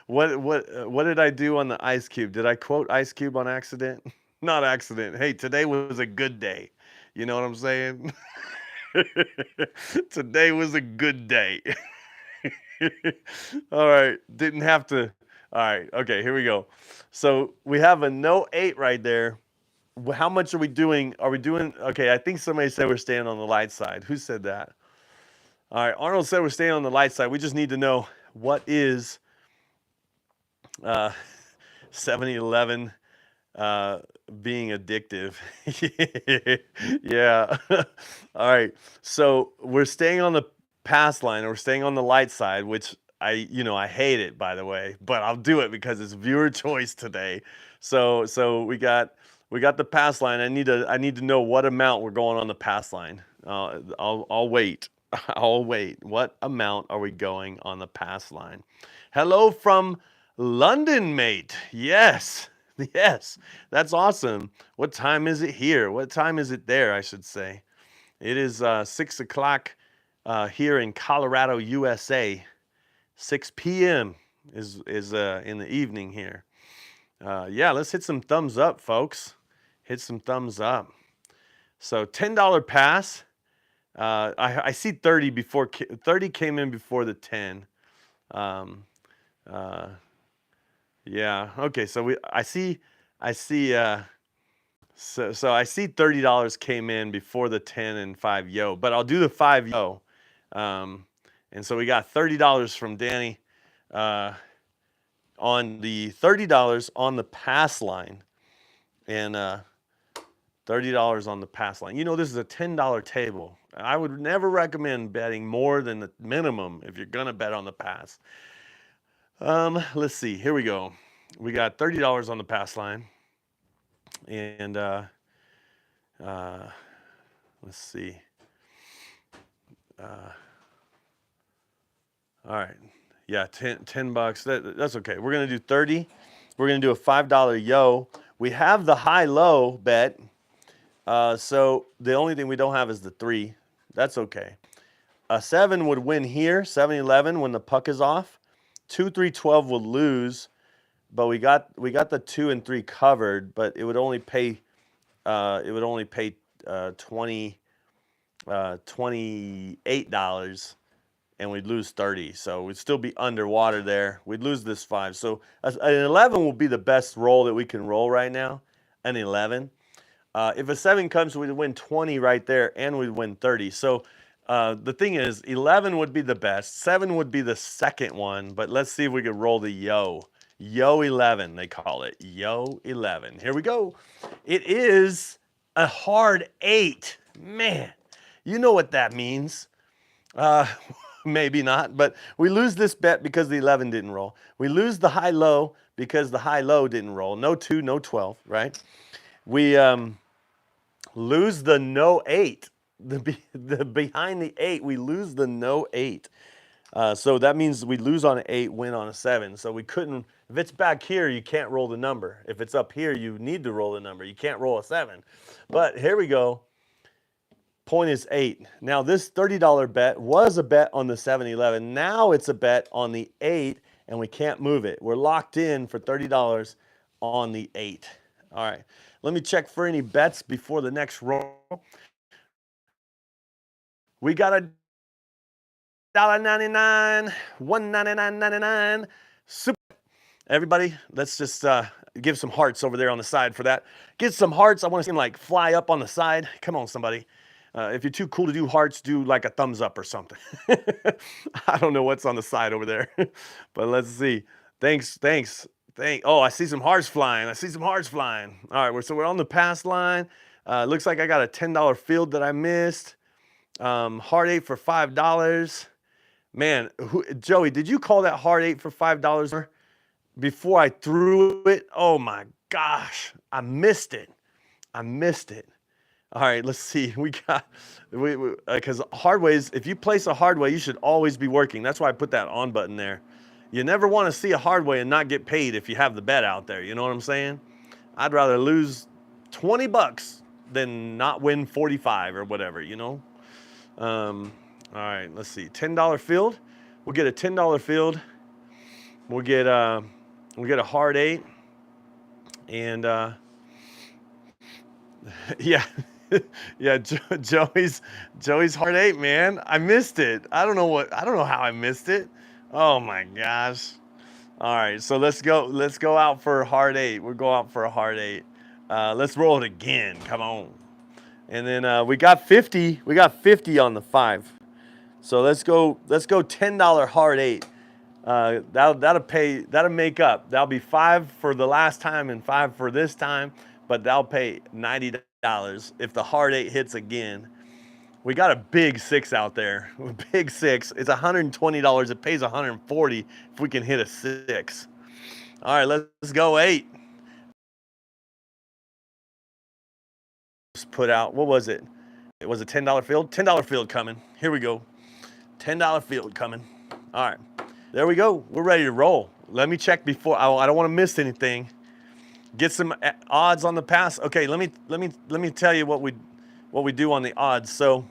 S1: did I do on the Ice Cube? Did I quote Ice Cube on accident? Not accident. Hey, today was a good day. You know what I'm saying? Today was a good day. All right, didn't have to. All right, okay, here we go. So we have a no 8 right there. How much are we doing? Are we doing, okay, I think somebody said we're staying on the light side. Who said that? All right, Arnold said we're staying on the light side. We just need to know what is 7-Eleven being addictive. Yeah. All right, so we're staying on the pass line, or we're staying on the light side, which I hate it, by the way, but I'll do it because it's viewer choice today. So we got the pass line. I need to know what amount we're going on the pass line. I'll wait. I'll wait. What amount are we going on the pass line? Hello from London, mate. Yes. Yes. That's awesome. What time is it here? What time is it there, I should say? It is 6 o'clock here in Colorado, USA. 6 p.m. is in the evening here. Yeah, let's hit some thumbs up, folks. Hit some thumbs up. So $10 pass. I see 30 before 30 came in before the 10. Yeah. Okay. So I see. So I see $30 came in before the 10 and 5 yo, but I'll do the 5 yo. And so we got $30 from Danny on the $30 on the pass line, and $30 on the pass line. This is a $10 table. I would never recommend betting more than the minimum if you're gonna bet on the pass. Let's see. Here we go. We got $30 on the pass line, and let's see. All right. Yeah, 10 bucks. That's okay. We're going to do 30. We're going to do a $5 yo. We have the high-low bet. So the only thing we don't have is the 3. That's okay. A 7 would win here, 7-11 when the puck is off. 2, 3, 12 would lose, but we got the 2 and 3 covered, but it would only pay $28, and we'd lose 30. So we'd still be underwater there. We'd lose this 5. So an 11 will be the best roll that we can roll right now, an 11. If a 7 comes, we'd win 20 right there, and we'd win 30. So the thing is, 11 would be the best. 7 would be the second one, but let's see if we could roll the yo. Yo 11, they call it. Yo 11. Here we go. It is a hard 8. Man, you know what that means. Maybe not, but we lose this bet because the 11 didn't roll. We lose the high-low because the high-low didn't roll. No 2, no 12, right? We lose the no 8. The behind the 8, we lose the no 8. So that means we lose on an 8, win on a 7. So we couldn't, if it's back here, you can't roll the number. If it's up here, you need to roll the number. You can't roll a 7. But here we go. Point is 8. Now this $30 bet was a bet on the 7-11. Now it's a bet on the 8, and we can't move it. We're locked in for $30 on the 8. All right. Let me check for any bets before the next roll. We got a $1.99, $1.99.99. Super. Everybody, let's just give some hearts over there on the side for that. Get some hearts. I want to see them like fly up on the side. Come on, somebody. If you're too cool to do hearts, do like a thumbs up or something. I don't know what's on the side over there, but let's see. Thanks. Oh, I see some hearts flying. All right, so we're on the pass line. Looks like I got a $10 field that I missed. Hard 8 for $5. Man, Joey, did you call that hard 8 for $5 before I threw it? Oh my gosh, I missed it. All right, let's see. We got, because hardways, if you place a hardway, you should always be working. That's why I put that on button there. You never want to see a hardway and not get paid if you have the bet out there. You know what I'm saying? I'd rather lose 20 bucks than not win 45 or whatever, you know? All right, let's see. $10 field. We'll get a $10 field. We'll get a hard 8. And yeah. Yeah, Joey's hard 8, man. I missed it. I don't know how I missed it. Oh my gosh. All right, so let's go out for hard 8. We'll go out for a hard 8. Let's roll it again. Come on. And then we got 50. We got 50 on the 5. So let's go $10 hard 8. That'll make up. That'll be 5 for the last time and 5 for this time, but that'll pay $90 if the hard 8 hits again. We got a big 6 out there. Big 6. It's $120. It pays $140 if we can hit a 6. All right, let's go 8. Just put out, what was it? It was a $10 field. $10 field coming. Here we go. $10 field coming. All right, there we go. We're ready to roll. Let me check before. I don't want to miss anything. Get some odds on the pass. Okay, let me tell you what we do on the odds. So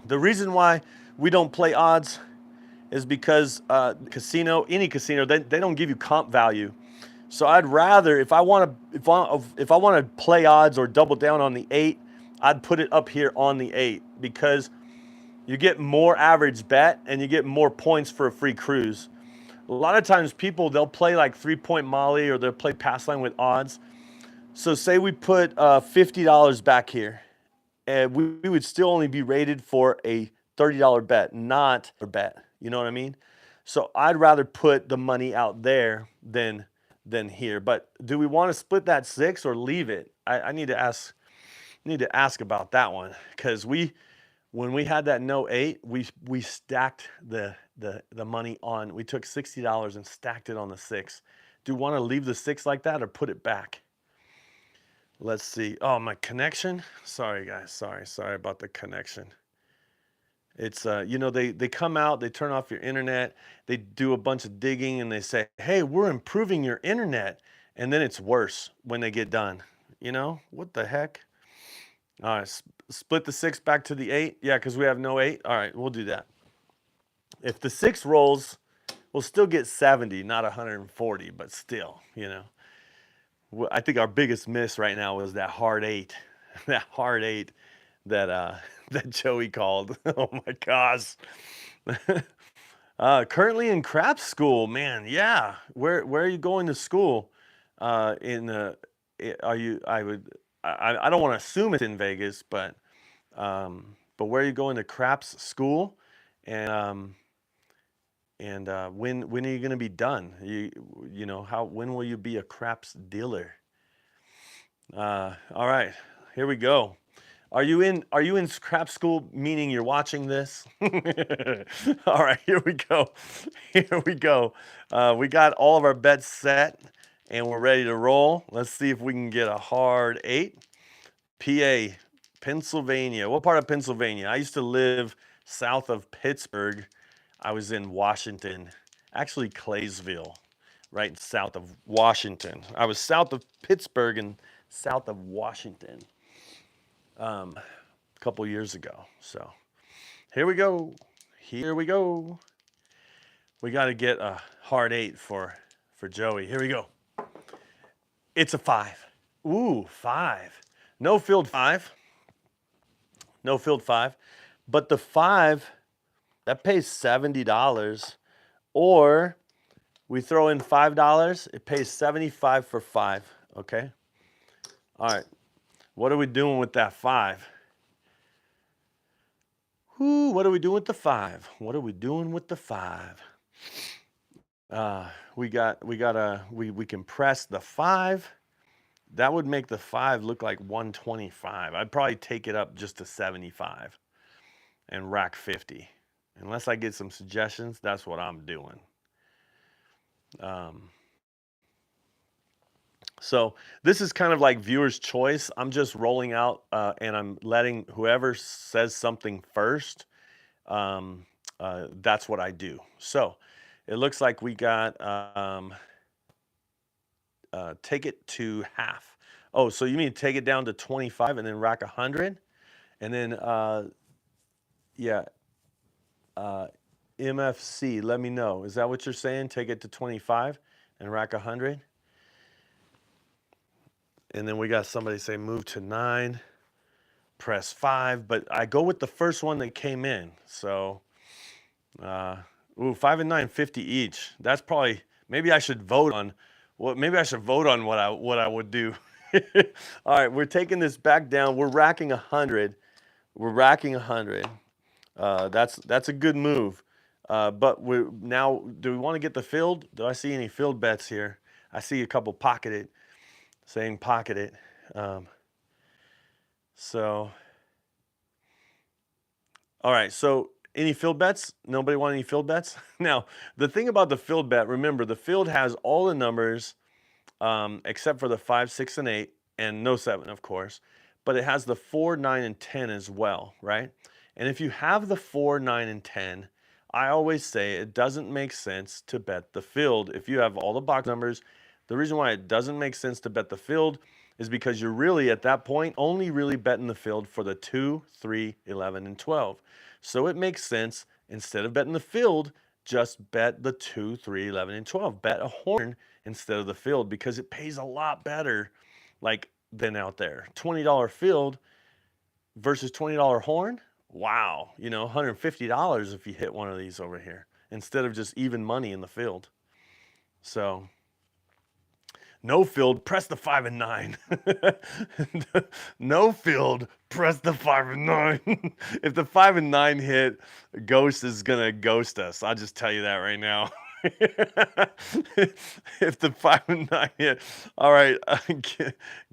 S1: the reason why we don't play odds is because any casino, they don't give you comp value. So I'd rather, if I want to play odds or double down on the 8, I'd put it up here on the 8 because you get more average bet and you get more points for a free cruise. A lot of times they'll play like 3-point Molly or they'll play pass line with odds. So say we put $50 back here and we would still only be rated for a $30 bet, not a bet. You know what I mean? So I'd rather put the money out there than here. But do we want to split that 6 or leave it? I need to ask about that one because when we had that no 8, we stacked the money on. We took $60 and stacked it on the 6. Do you want to leave the 6 like that or put it back? Let's see. Oh, my connection. Sorry guys. Sorry about the connection. It's they come out, they turn off your internet, they do a bunch of digging and they say, hey, we're improving your internet, and then it's worse when they get done. You know what the heck? All right, split the 6 back to the 8. Yeah, because we have no 8. All right, we'll do that. If the 6 rolls, we'll still get 70, not 140, but still, you know. I think our biggest miss right now was that hard 8, that hard 8 that Joey called. Oh my gosh. Currently in craps school, man. Yeah. Where are you going to school? Are you? I don't want to assume it's in Vegas, but where are you going to craps school? And when are you going to be done? You know when will you be a craps dealer? All right, here we go. Are you in scrap school, meaning you're watching this? All right, here we go. We got all of our bets set and we're ready to roll. Let's see if we can get a hard 8. PA, Pennsylvania. What part of Pennsylvania? I used to live south of Pittsburgh. I was in Washington, actually Claysville, right south of Washington. I was south of Pittsburgh and south of Washington. A couple years ago. So here we go. We got to get a hard 8 for Joey. Here we go. It's a 5. Ooh, 5. No field 5. But the 5, that pays $70. Or we throw in $5, it pays $75 for 5. Okay? All right. What are we doing with that 5? Whoo, what are we doing with the 5? What are we doing with the 5? We can press the 5. That would make the 5 look like 125. I'd probably take it up just to 75 and rack 50. Unless I get some suggestions, that's what I'm doing. So this is kind of like viewer's choice. I'm just rolling out and I'm letting whoever says something first, that's what I do. So it looks like we got take it to half. Oh, so you mean take it down to 25 and then rack 100? And then, yeah, MFC, let me know. Is that what you're saying? Take it to 25 and rack 100? And then we got somebody say move to 9, press 5. But I go with the first one that came in. So, 5 and 9, 50 each. That's probably, maybe I should vote on what I would do. All right, we're taking this back down. We're racking 100. We're racking 100. That's a good move. But now, do we want to get the filled? Do I see any filled bets here? I see a couple pocketed, saying pocket it. So, all right. So, any filled bets? Nobody want any filled bets? Now, the thing about the filled bet, remember, the filled has all the numbers except for the 5, 6, and 8, and no 7, of course. But it has the 4, 9, and 10 as well, right? And if you have the 4, 9, and 10, I always say it doesn't make sense to bet the filled if you have all the box numbers. The reason why it doesn't make sense to bet the filled is because you're really, at that point, only really betting the filled for the 2, 3, 11, and 12. So it makes sense, instead of betting the filled, just bet the 2, 3, 11, and 12. Bet a horn instead of the filled because it pays a lot better than out there. $20 filled versus $20 horn. Wow, $150 if you hit one of these over here instead of just even money in the field. So no filled, press the 5 and 9. No filled, press the 5 and 9. If the 5 and 9 hit, Ghost is gonna ghost us. I'll just tell you that right now. If the 5 and 9 hit, all right,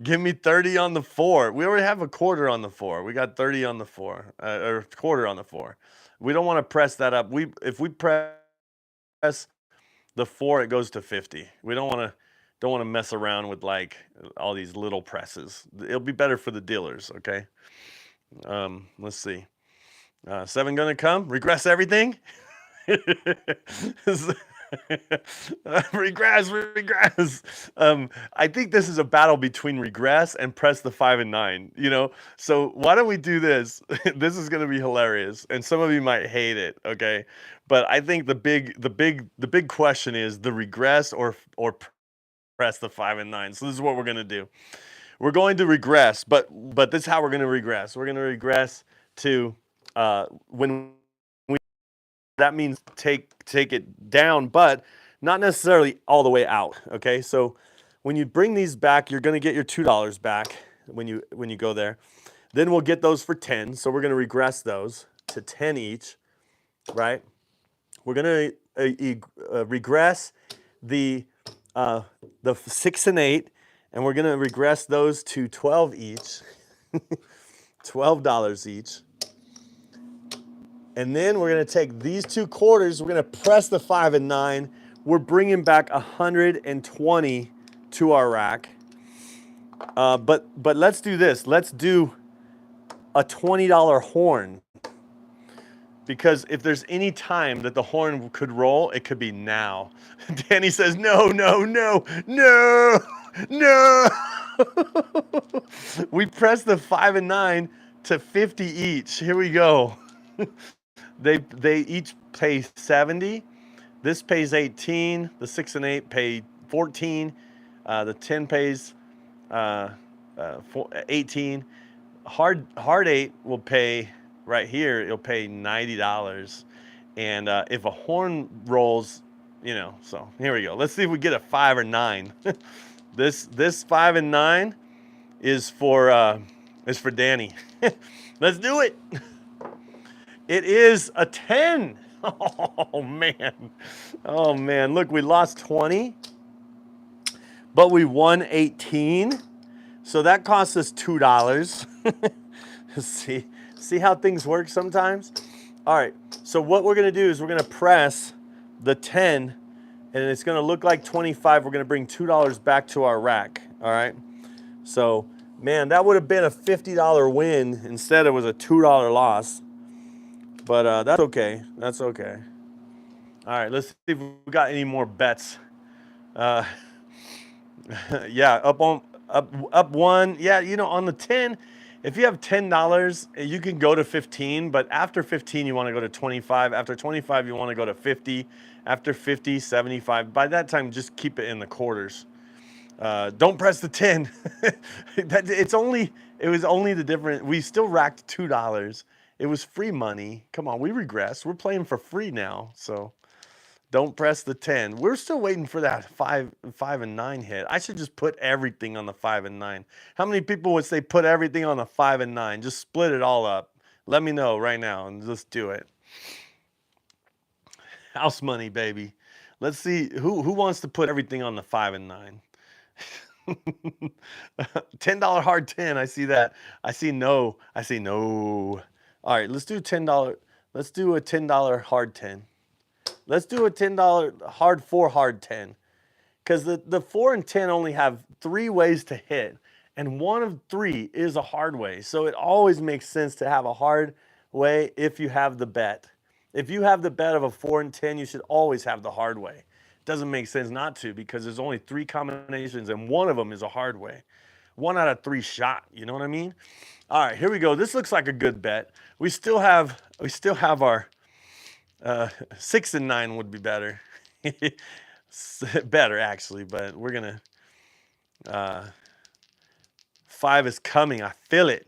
S1: give me 30 on the 4. We already have a quarter on the 4. We got 30 on the 4, or quarter on the 4. We don't want to press that up. If we press the 4, it goes to 50. We don't want to mess around with all these little presses. It'll be better for the dealers, okay? Let's see. 7 gonna come? Regress everything? Regress. I think this is a battle between regress and press the 5 and 9. So why don't we do this? This is gonna be hilarious, and some of you might hate it. Okay, but I think the big question is the regress or press the 5 and 9. So this is what we're gonna do. We're going to regress, but this is how we're gonna regress. We're gonna regress to when. That means take it down, but not necessarily all the way out. Okay, so when you bring these back, you're going to get your $2 back when you go there. Then we'll get those for 10. So we're going to regress those to 10 each, right? We're going to regress the 6 and 8, and we're going to regress those to 12 each, $12 each. And then we're going to take these 2 quarters, we're going to press the 5 and 9. We're bringing back 120 to our rack. But let's do this. Let's do a $20 horn. Because if there's any time that the horn could roll, it could be now. Danny says, no. We press the 5 and 9 to 50 each. Here we go. They each pay 70. This pays 18. The 6 and 8 pay 14. The 10 pays 18. Hard 8 will pay right here. It'll pay $90. And if a horn rolls, so here we go. Let's see if we get a 5 or 9. This 5 and 9 is for Danny. Let's do it. It is a 10. Oh man. Oh man. Look, we lost 20, but we won 18. So that cost us $2. see, see how things work sometimes? All right. So what we're gonna do is we're gonna press the 10, and it's gonna look like 25. We're gonna bring $2 back to our rack. All right. So man, that would have been a $50 win. Instead, it was a $2 loss. But that's okay. That's okay. All right, let's see if we got any more bets. Uh, yeah, up one. Yeah, you know, on the 10, if you have $10, you can go to 15, but after 15 you want to go to 25. After 25 you want to go to 50. After 50, 75. By that time, just keep it in the quarters. Don't press the 10. It was only the difference. We still racked $2. It was free money. Come on, we regress. We're playing for free now, so don't press the 10. We're still waiting for that 5 and 9 hit. I should just put everything on the 5 and 9. How many people would say put everything on the 5 and 9? Just split it all up. Let me know right now and let's do it. House money, baby. Let's see who wants to put everything on the 5 and 9. $10 hard 10. I see that. I see no. I see no. All right, let's do $10. Let's do a $10 hard 10. Let's do a $10 hard 4 hard 10. Because the 4 and 10 only have 3 ways to hit, and one of 3 is a hard way. So it always makes sense to have a hard way if you have the bet. If you have the bet of a 4 and 10, you should always have the hard way. It doesn't make sense not to, because there's only 3 combinations and one of them is a hard way. 1 out of 3 shot, you know what I mean? All right, here we go. This looks like a good bet. We still have our 6 and 9 would be better. Better actually, but we're gonna 5 is coming. I feel it.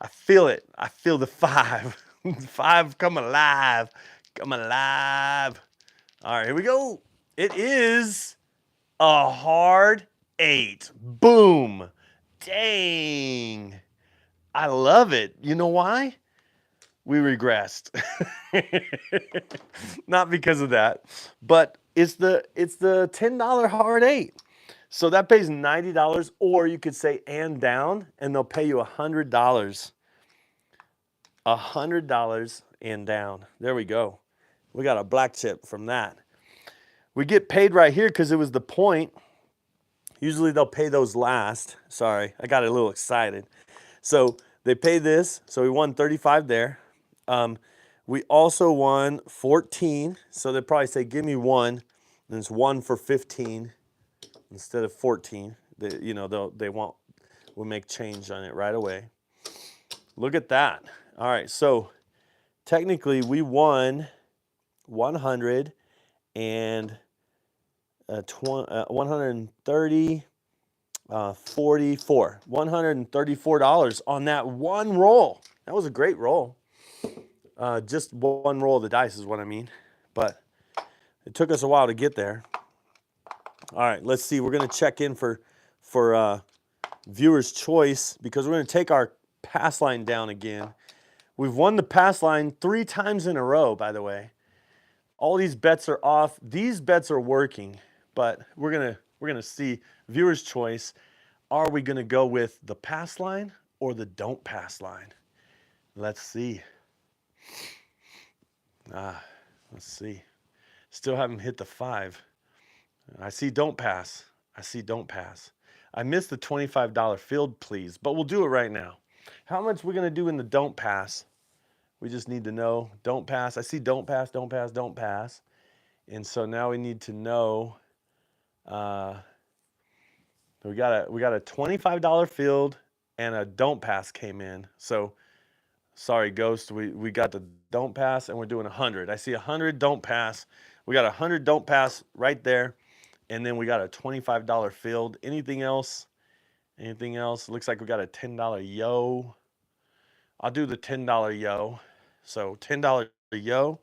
S1: I feel it. I feel the 5. 5 come alive. Come alive. All right, here we go. It is a hard 8. Boom. Dang. I love it. You know why? We regressed. Not because of that, but it's the $10 hard 8. So that pays $90, or you could say and down, and they'll pay you $100. $100 and down. There we go. We got a black chip from that. We get paid right here because it was the point. Usually they'll pay those last. Sorry, I got a little excited. So they pay this, so we won 35 there. We also won 14, so they probably say, give me 1, and it's 1 for 15 instead of 14. We'll make change on it right away. Look at that. All right, so technically we won 100 and 130, 44, $134 on that one roll. That was a great roll. Just one roll of the dice is what I mean, but it took us a while to get there. All right, let's see. We're gonna check in for viewer's choice, because we're gonna take our pass line down again. We've won the pass line 3 times in a row, by the way. All these bets are off. These bets are working, but we're gonna see viewer's choice. Are we gonna go with the pass line or the don't pass line? Let's see. Let's see. Still haven't hit the 5. I see don't pass. I see don't pass. I missed the $25 field, please, but we'll do it right now. How much we're gonna do in the don't pass? We just need to know. Don't pass. I see don't pass, don't pass, don't pass. And so now we need to know. We got a $25 field and a don't pass came in. So sorry, Ghost. We got the don't pass and we're doing 100. I see 100 don't pass. We got 100 don't pass right there. And then we got a $25 field. Anything else? Anything else? Looks like we got a $10 yo. I'll do the $10 yo. So $10 yo.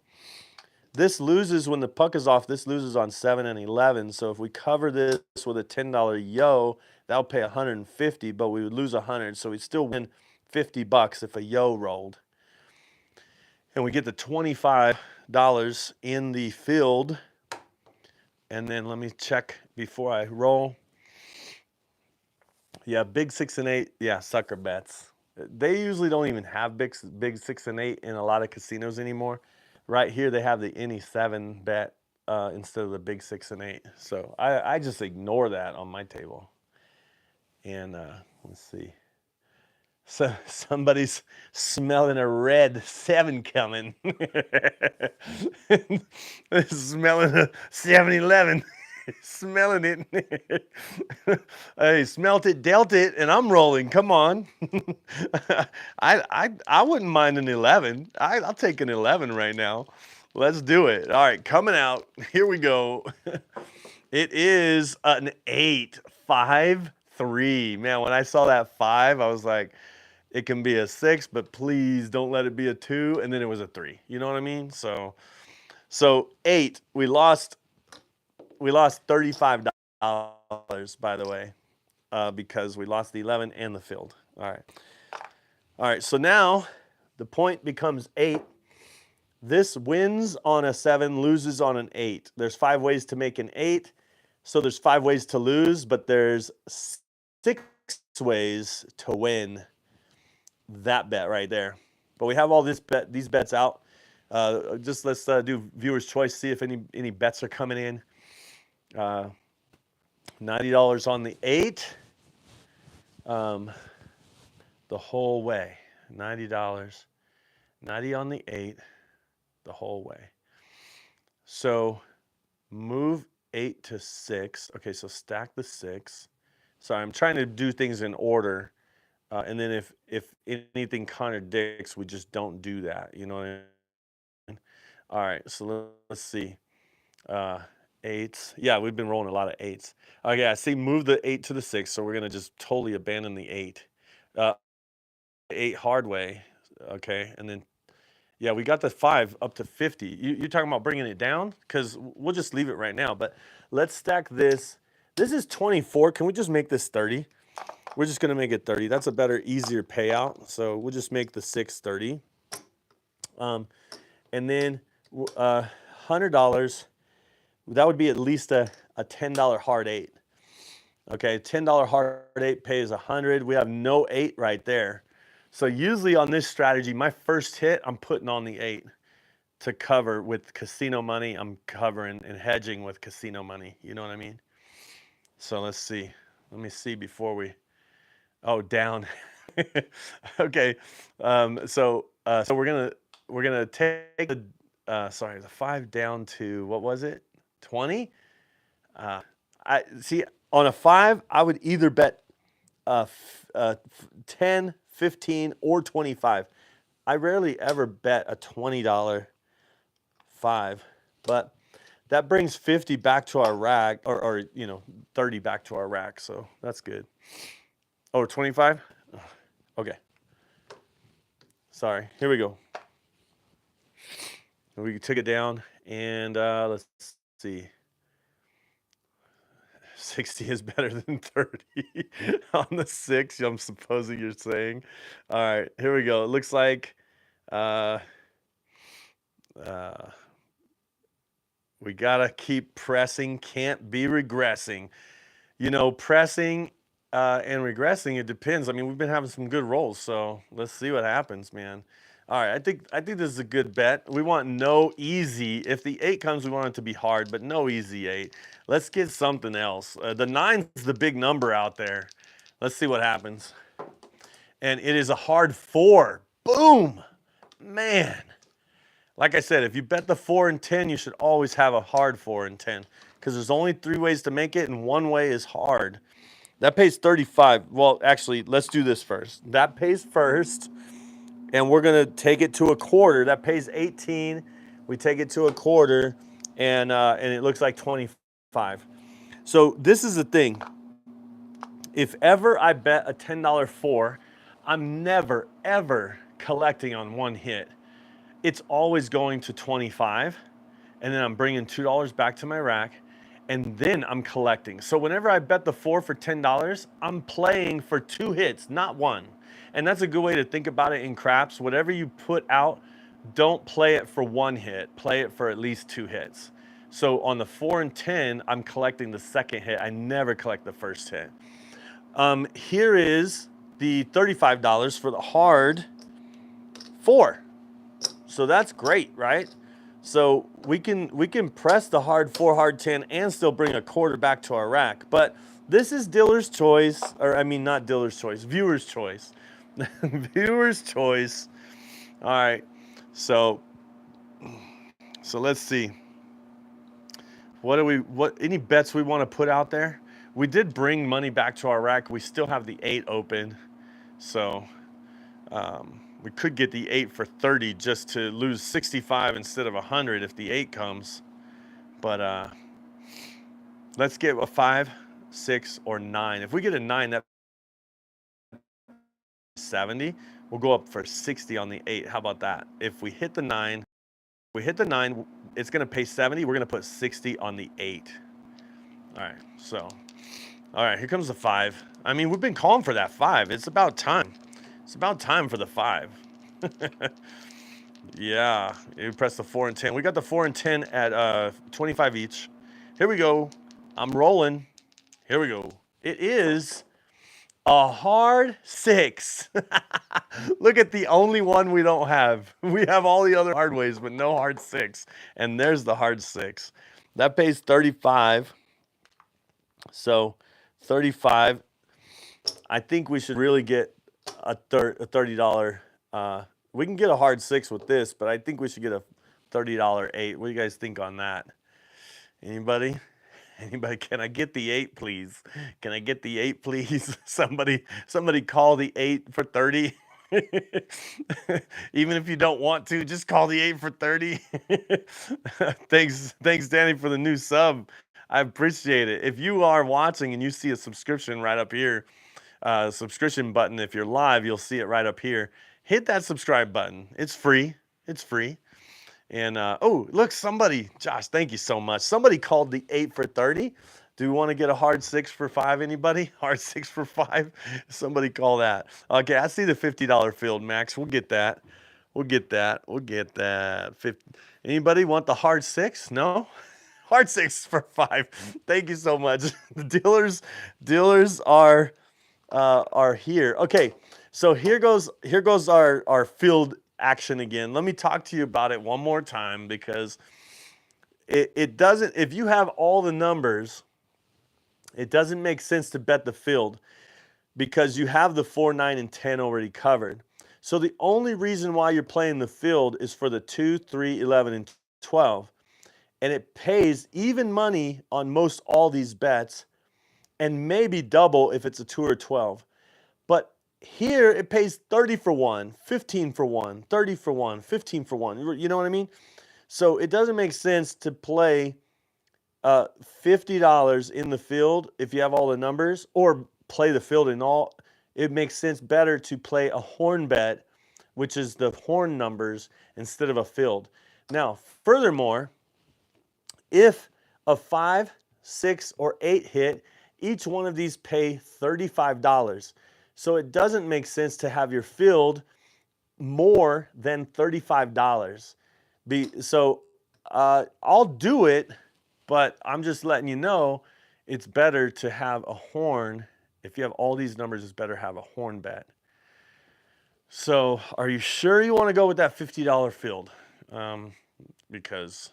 S1: This loses when the puck is off. This loses on 7 and 11. So if we cover this with a $10 yo, that'll pay 150, but we would lose 100. So we'd still win $50 if a yo rolled. And we get the $25 in the field. And then let me check before I roll. Yeah, big 6 and 8. Yeah, sucker bets. They usually don't even have big 6 and 8 in a lot of casinos anymore. Right here, they have the any 7 bet instead of the big 6 and 8. So I just ignore that on my table. And let's see. So somebody's smelling a red 7 coming. Smelling a 7-Eleven. Smelling it. Hey, smelt it, dealt it, and I'm rolling. Come on. I wouldn't mind an 11. I'll take an 11 right now. Let's do it. All right, coming out. Here we go. It is an 8, 5, 3. Man, when I saw that 5, I was like, it can be a 6, but please don't let it be a 2. And then it was a 3. You know what I mean? So 8. We lost $35, by the way, because we lost the 11 and the field. All right. So now the point becomes 8. This wins on a 7, loses on an 8. There's 5 ways to make an 8. So there's 5 ways to lose, but there's 6 ways to win that bet right there. But we have all these bets out. Just let's do viewer's choice, see if any bets are coming in. $90 on the 8. The whole way. $90. 90 on the 8 the whole way. So move 8 to 6. Okay, so stack the 6. Sorry, I'm trying to do things in order. And then if anything contradicts, we just don't do that. You know what I mean? All right, so let's see. 8s. Yeah, we've been rolling a lot of 8s. Okay, I see move the 8 to the 6, so we're going to just totally abandon the 8. 8 hard way. Okay, and then, yeah, we got the 5 up to 50. You're talking about bringing it down? Because we'll just leave it right now. But let's stack this. This is 24. Can we just make this 30? We're just going to make it 30. That's a better, easier payout. So we'll just make the 6 30. And then $100. That would be at least a $10 hard 8. Okay, $10 hard 8 pays 100. We have no 8 right there. So usually on this strategy, my first hit, I'm putting on the 8 to cover with casino money. I'm covering and hedging with casino money. You know what I mean? So let's see. Let me see before we. Oh, down. Okay. So we're gonna take the the 5 down to, what was it? 20. I see on a 5, I would either bet 10, 15, or 25. I rarely ever bet a $20 5, but that brings 50 back to our rack, or 30 back to our rack. So that's good. Oh, 25? Okay. Sorry. Here we go. We took it down, and let's see. 60 is better than 30 on the 6, I'm supposing you're saying. All right, here we go. It looks like we got to keep pressing, can't be regressing. Pressing and regressing, it depends. I mean, we've been having some good rolls, so let's see what happens, man. All right, I think this is a good bet. We want no easy. If the 8 comes, we want it to be hard, but no easy 8. Let's get something else. The 9's the big number out there. Let's see what happens. And it is a hard 4. Boom! Man. Like I said, if you bet the 4 and 10, you should always have a hard 4 and 10, because there's only 3 ways to make it, and one way is hard. That pays 35. Well, actually, let's do this first. That pays first. And we're going to take it to a quarter. That pays 18. We take it to a quarter, and it looks like 25. So this is the thing. If ever I bet a $10 4, I'm never, ever collecting on one hit. It's always going to 25, and then I'm bringing $2 back to my rack, and then I'm collecting. So whenever I bet the 4 for $10, I'm playing for 2 hits, not 1. And that's a good way to think about it in craps. Whatever you put out, don't play it for one hit, play it for at least 2 hits. So on the 4 and 10, I'm collecting the second hit. I never collect the first hit. Here is the $35 for the hard 4. So that's great, right? So we can press the hard 4, hard 10, and still bring a quarter back to our rack. But this is dealer's choice, or I mean not dealer's choice, viewer's choice. Viewer's choice. All right. So let's see. What any bets we want to put out there? We did bring money back to our rack. We still have the 8 open. So we could get the 8 for 30 just to lose 65 instead of 100 if the 8 comes. But let's get a 5, 6, or 9. If we get a 9, that's 70. We'll go up for 60 on the 8. How about that? If we hit the 9, it's going to pay 70. We're going to put 60 on the 8. All right, so, all right, here comes the 5. I mean, we've been calling for that 5. It's about time. It's about time for the 5. Yeah, you press the 4 and 10. We got the 4 and 10 at 25 each. Here we go. I'm rolling. Here we go. It is a hard 6. Look at the only one we don't have. We have all the other hard ways, but no hard 6. And there's the hard 6. That pays 35. So 35. I think we should really get a $30. We can get a hard 6 with this, but I think we should get a $30 8. What do you guys think on that? Anybody? Anybody? Can I get the 8, please? Can I get the 8, please? Somebody call the 8 for 30. Even if you don't want to, just call the 8 for 30. Thanks, Danny, for the new sub. I appreciate it. If you are watching and you see a subscription right up here, subscription button, if you're live, you'll see it right up here. Hit that subscribe button. It's free. It's free. And oh, look, somebody, Josh, thank you so much. Somebody called the 8 for 30. Do we want to get a hard 6 for 5? Anybody? Hard 6 for 5? Somebody call that. Okay, I see the $50 field, Max. We'll get that. We'll get that. We'll get that. 50. Anybody want the hard 6? No? Hard 6 for 5. Thank you so much. The dealers are here. Okay, so here goes our field action again. Let me talk to you about it one more time, because it doesn't, if you have all the numbers, it doesn't make sense to bet the field, because you have the 4, 9, and 10 already covered. So the only reason why you're playing the field is for the 2, 3, 11, and 12. And it pays even money on most all these bets, and maybe double if it's a 2 or 12. But here it pays 30 for 1, 15 for 1, 30 for 1, 15 for 1. You know what I mean? So it doesn't make sense to play $50 in the field if you have all the numbers, or play the field in all. It makes sense better to play a horn bet, which is the horn numbers, instead of a field. Now, furthermore, if a 5, 6, or 8 hit, each one of these pay $35. So it doesn't make sense to have your field more than $35. So I'll do it, but I'm just letting you know it's better to have a horn. If you have all these numbers, it's better to have a horn bet. So are you sure you want to go with that $50 field? Because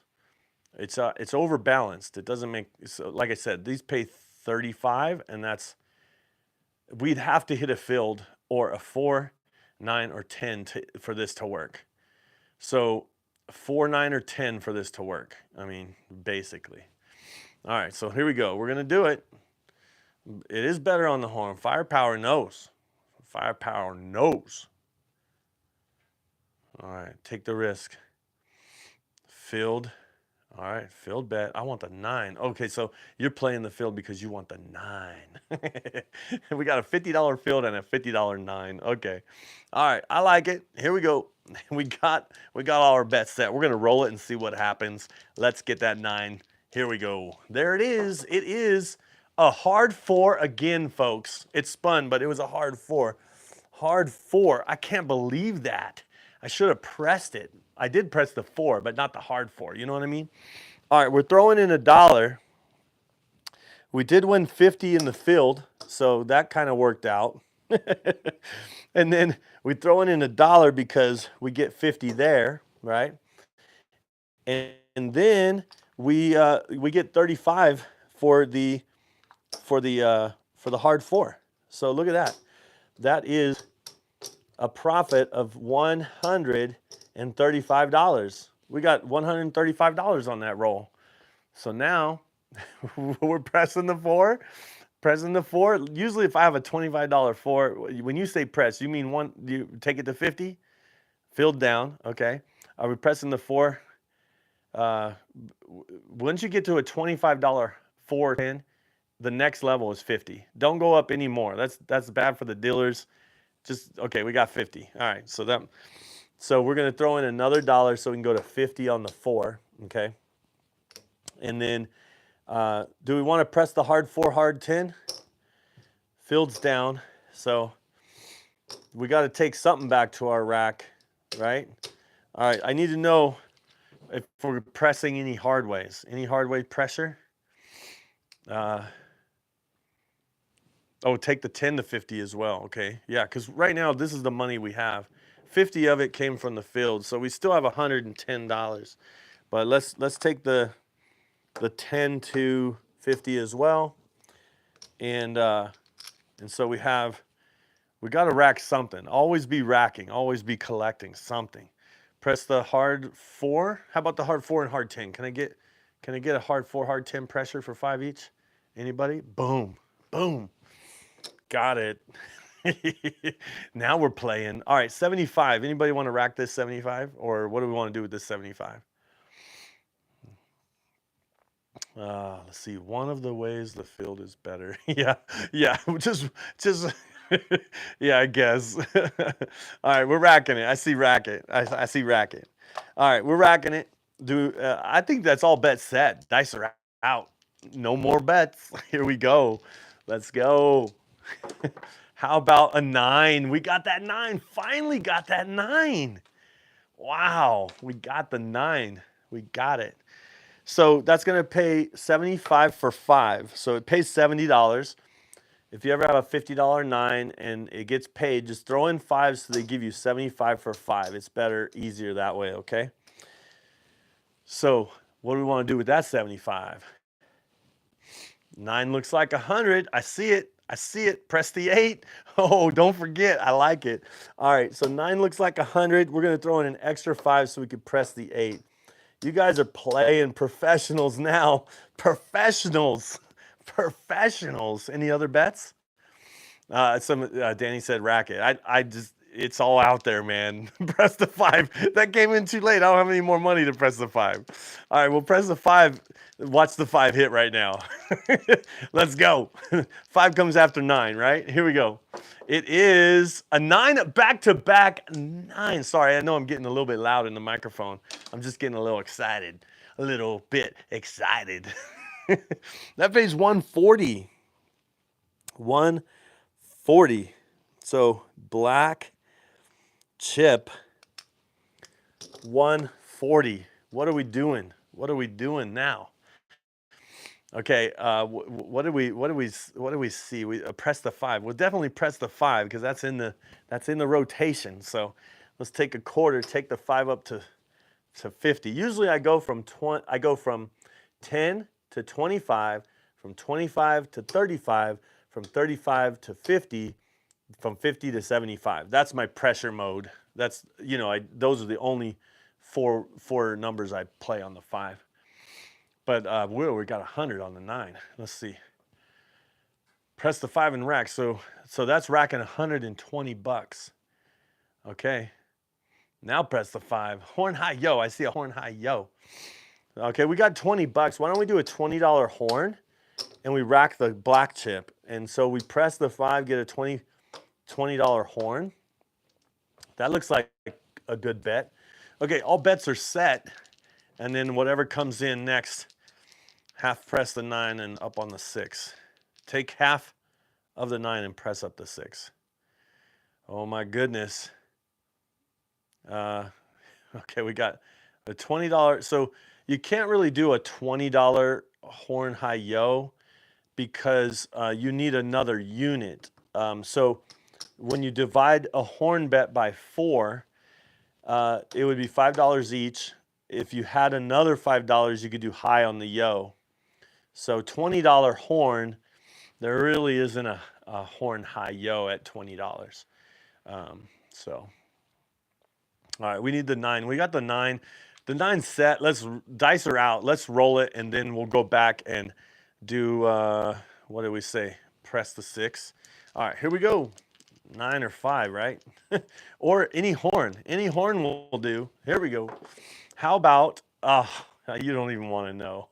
S1: it's overbalanced. It doesn't make, so like I said, these pay 35, and we'd have to hit a field or a 4, 9, or 10 for this to work. So 4, 9, or 10 for this to work. I mean, basically. All right, so here we go. We're gonna do it. It is better on the horn. Firepower knows. Firepower knows. All right, take the risk. Field. All right, field bet. I want the 9. Okay, so you're playing the field because you want the 9. We got a $50 field and a $50 9. Okay. All right, I like it. Here we go. We got all our bets set. We're gonna roll it and see what happens. Let's get that 9. Here we go. There it is. It is a hard 4 again, folks. It spun, but it was a hard 4. Hard 4. I can't believe that. I should have pressed it. I did press the 4, but not the hard 4. You know what I mean? All right, we're throwing in $1. We did win 50 in the field, so that kind of worked out. And then we throw in $1 because we get 50 there, right? And then we get 35 for the hard 4. So look at that. That is a profit of $135. We got $135 on that roll. So now we're pressing the 4. Pressing the 4. Usually if I have a $25 4, when you say press, you mean you take it to 50? Filled down, okay. Are we pressing the 4? Once you get to a $25 410, the next level is 50. Don't go up anymore. That's bad for the dealers. Just, okay, we got 50. All right, so we're gonna throw in another $1 so we can go to 50 on the 4, okay? And then, do we wanna press the hard 4, hard 10? Field's down, so we gotta take something back to our rack, right? All right, I need to know if we're pressing any hard ways. Any hard way pressure? Oh, take the 10 to 50 as well, okay. Yeah, because right now this is the money we have. 50 of it came from the field, so we still have $110. But let's take the 10 to 50 as well. And so we got to rack something. Always be racking, always be collecting something. Press the hard 4. How about the hard 4 and hard 10? Can I get a hard 4, hard 10 pressure for 5 each? Anybody? Boom. Boom. Got it. Now we're playing. All right, 75. Anybody want to rack this 75? Or what do we want to do with this 75? Let's see. One of the ways the field is better. yeah, just yeah, I guess. All right, we're racking it. I see racket. I see racket. All right, we're racking it. I think that's all bets set. Dice are out. No more bets. Here we go. Let's go. How about a 9? We got that 9. Finally got that 9. Wow, we got the 9. We got it. So that's going to pay $75 for 5. So it pays $70. If you ever have a $50 9 and it gets paid, just throw in 5 so they give you $75 for 5. It's better, easier that way, okay? So what do we want to do with that 75? 9 looks like 100. I see it. I see it. Press the 8. Oh, don't forget. I like it. All right, so 9 looks like 100. We're going to throw in an extra 5 so we can press the 8. You guys are playing professionals now. Professionals. Professionals. Any other bets? Danny said racket. I just, it's all out there, man. Press the 5. That came in too late. I don't have any more money to press the 5. All right, we'll press the 5. Watch the 5 hit right now. Let's go. 5 comes after 9, right? Here we go. It is a 9, back-to-back 9. Sorry, I know I'm getting a little bit loud in the microphone. I'm just getting a little excited. A little bit excited. That pays 140. 140. So black chip 140. What are we doing? What are we doing now? Okay, what do we see? We press the 5. We'll definitely press the 5 because that's in the rotation. So let's take a quarter, take the 5 up to 50. Usually I go from 10 to 25, from 25 to 35, from 35 to 50, from 50 to 75. That's my pressure mode. That's, you know, those are the only four numbers I play on the 5. But we got 100 on the 9. Let's see. Press the 5 and rack. So that's racking $120. Okay. Now press the 5. Horn high yo. I see a horn high yo. Okay, we got $20. Why don't we do a $20 horn and we rack the black chip? And so we press the 5, get a $20 horn. That looks like a good bet. Okay, all bets are set. And then whatever comes in next, half press the 9 and up on the 6. Take half of the 9 and press up the 6. Oh my goodness. Uh, okay, we got a $20. So you can't really do a $20 horn high yo because you need another unit. So when you divide a horn bet by 4, it would be $5 each. If you had another $5, you could do high on the yo. So $20 horn, there really isn't a horn high yo at $20. So, all right, we need the 9. We got the 9. The 9 set. Let's dice her out. Let's roll it, and then we'll go back and do, what did we say? Press the 6. All right, here we go. 9 or 5, right? Or any horn. Any horn will do. Here we go. How about, you don't even want to know.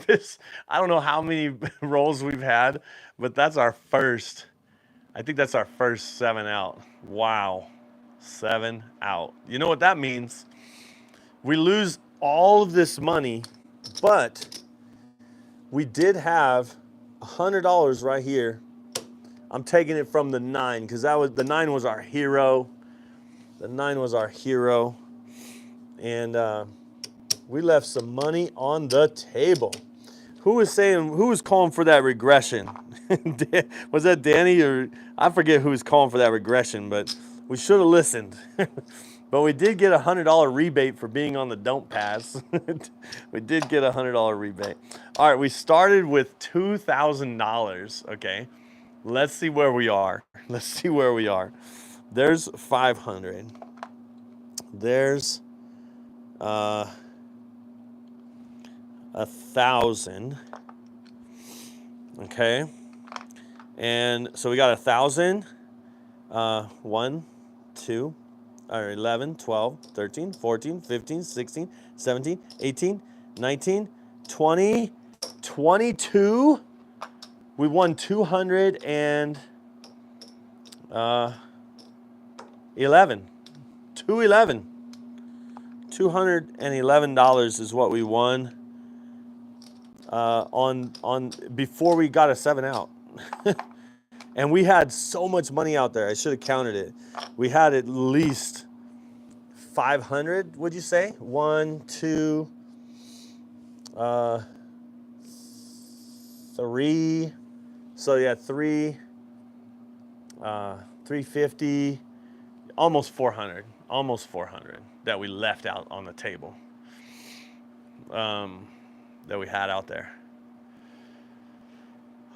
S1: This, I don't know how many rolls we've had, but that's our first. I think that's our first 7 out. Wow. 7 out. You know what that means? We lose all of this money, but we did have $100 right here. I'm taking it from the 9 because the 9 was our hero. The 9 was our hero, and we left some money on the table. Who was calling for that regression? Was that Danny, or I forget who was calling for that regression, but we should have listened. But we did get a $100 rebate for being on the don't pass. We did get a $100 rebate. All right, we started with $2,000. Okay, let's see where we are. Let's see where we are. There's 500. There's 1,000. Okay, and so we got 1,000. 1, 2, or 11, 12, 13, 14, 15, 16, 17, 18, 19, 20, 22. We won 211. $211 is what we won on before we got a 7 out. And we had so much money out there. I should have counted it. We had at least 500, would you say? 1, 2, 3. So yeah, 350, almost 400 that we left out on the table, that we had out there.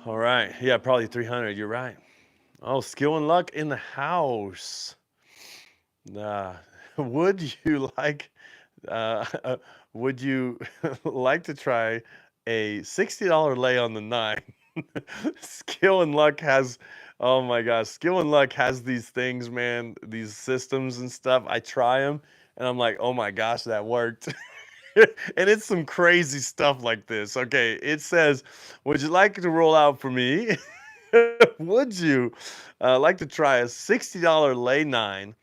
S1: All right, yeah, probably 300. You're right. Oh, skill and luck in the house. Would you like? Would you like to try a $60 lay on the 9? Skill and luck has. Oh my gosh, skill and luck has these things, man. These systems and stuff. I try them, and I'm like, oh my gosh, that worked. And it's some crazy stuff like this. Okay, it says, would you like to roll out for me? Would you like to try a $60 lay 9,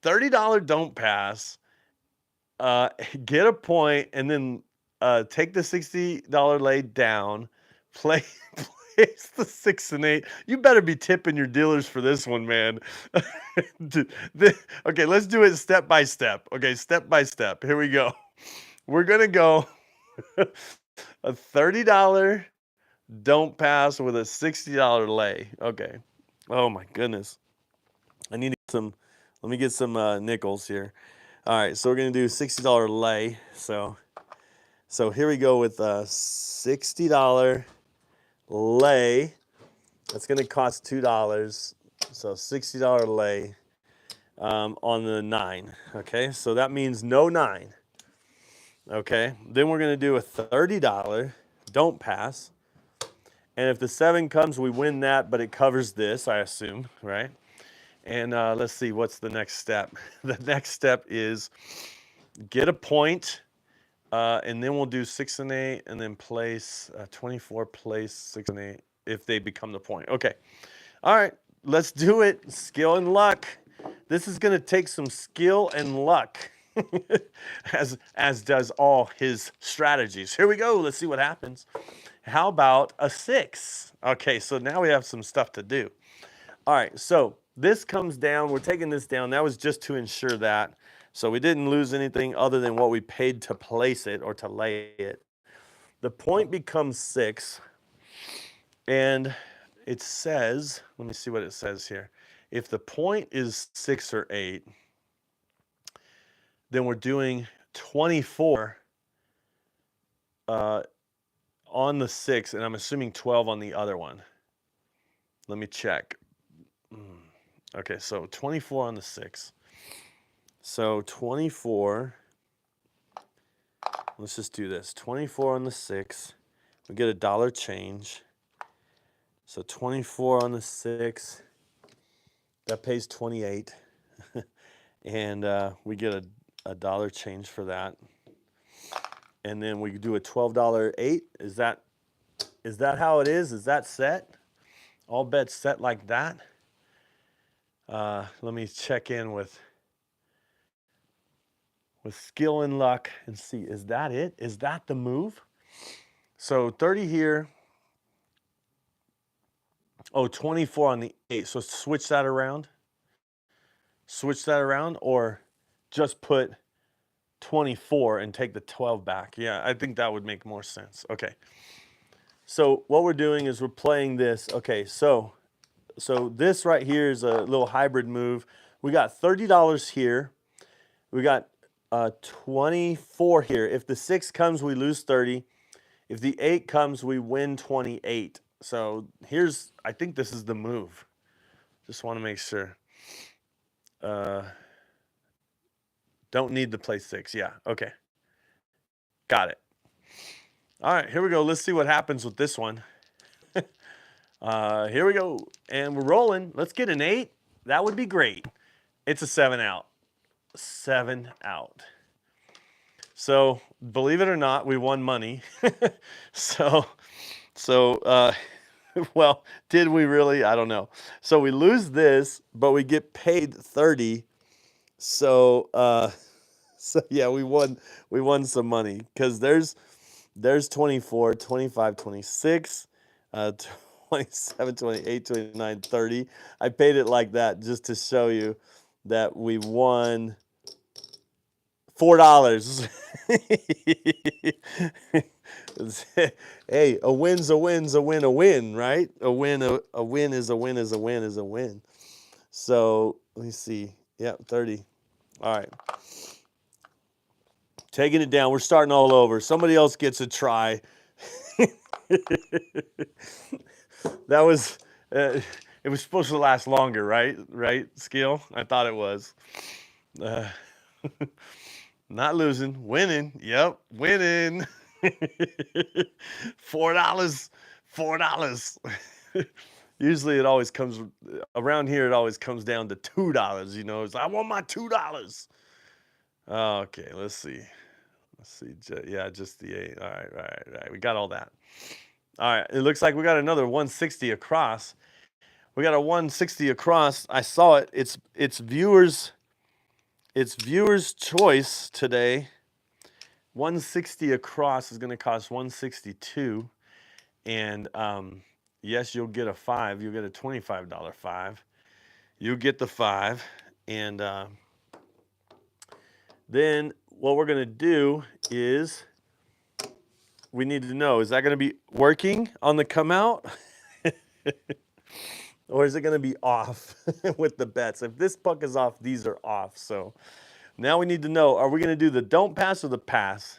S1: $30 don't pass, get a point, and then take the $60 lay down, place the 6 and 8. You better be tipping your dealers for this one, man. Okay, let's do it step by step. Okay, step by step. Here we go. We're going to go a $30 don't pass with a $60 lay. Okay. Oh my goodness. I need some, let me get some nickels here. All right, so we're going to do $60 lay. So here we go with a $60 lay. That's going to cost $2. So $60 lay on the 9. Okay, so that means no 9. Okay, then we're going to do a $30 don't pass. And if the 7 comes, we win that, but it covers this, I assume, right? And let's see, what's the next step? The next step is get a point, and then we'll do 6 and 8, and then place 24, place 6 and 8 if they become the point. Okay, all right, let's do it. Skill and luck. This is going to take some skill and luck. as does all his strategies. Here we go. Let's see what happens. How about a 6? Okay, so now we have some stuff to do. All right, so this comes down. We're taking this down. That was just to ensure that. So we didn't lose anything other than what we paid to place it or to lay it. The point becomes 6. And it says, let me see what it says here. If the point is 6 or 8, then we're doing 24 on the 6, and I'm assuming 12 on the other one. Let me check. Okay, so 24 on the 6. So 24, let's just do this. 24 on the 6, we get $1 change. So 24 on the 6, that pays 28. And we get $1 change for that. And then we do a $12 8. Is that how it is? Is that set? All bets set like that? Let me check in with skill and luck and see, is that it? Is that the move? So 30 here. Oh, 24 on the 8. So switch that around. Switch that around, or just put 24 and take the 12 back. Yeah, I think that would make more sense. Okay. So what we're doing is we're playing this. Okay, so this right here is a little hybrid move. We got $30 here. We got 24 here. If the 6 comes, we lose 30. If the 8 comes, we win 28. So here's, I think this is the move. Just want to make sure. Don't need to play 6. Yeah, okay. Got it. All right, here we go. Let's see what happens with this one. Here we go. And we're rolling. Let's get an 8. That would be great. It's a 7 out. 7 out. So believe it or not, we won money. Well, did we really? I don't know. So we lose this, but we get paid 30. So yeah, we won some money, because there's 24, 25, 26, 27, 28, 29, 30. I paid it like that just to show you that we won $4. Hey, a win's a win's a win, right? A win is a win is a win is a win. So let me see. Yep, 30. All right. Taking it down. We're starting all over. Somebody else gets a try. That was, it was supposed to last longer, right? Right, Skill? I thought it was. Not losing, winning. Yep, winning. $4. $4. Usually it always comes, around here it always comes down to $2, you know. It's like, I want my $2. Okay, let's see. Let's see. Yeah, just the 8. All right. We got all that. All right, it looks like we got another 160 across. We got a 160 across. I saw it. It's viewers choice today. 160 across is going to cost 162, and yes, you'll get a 5. You'll get a $25 5. You get the 5, and then what we're going to do is we need to know, is that going to be working on the come out? Or is it going to be off with the bets? If this puck is off, these are off. So now we need to know, are we going to do the don't pass or the pass?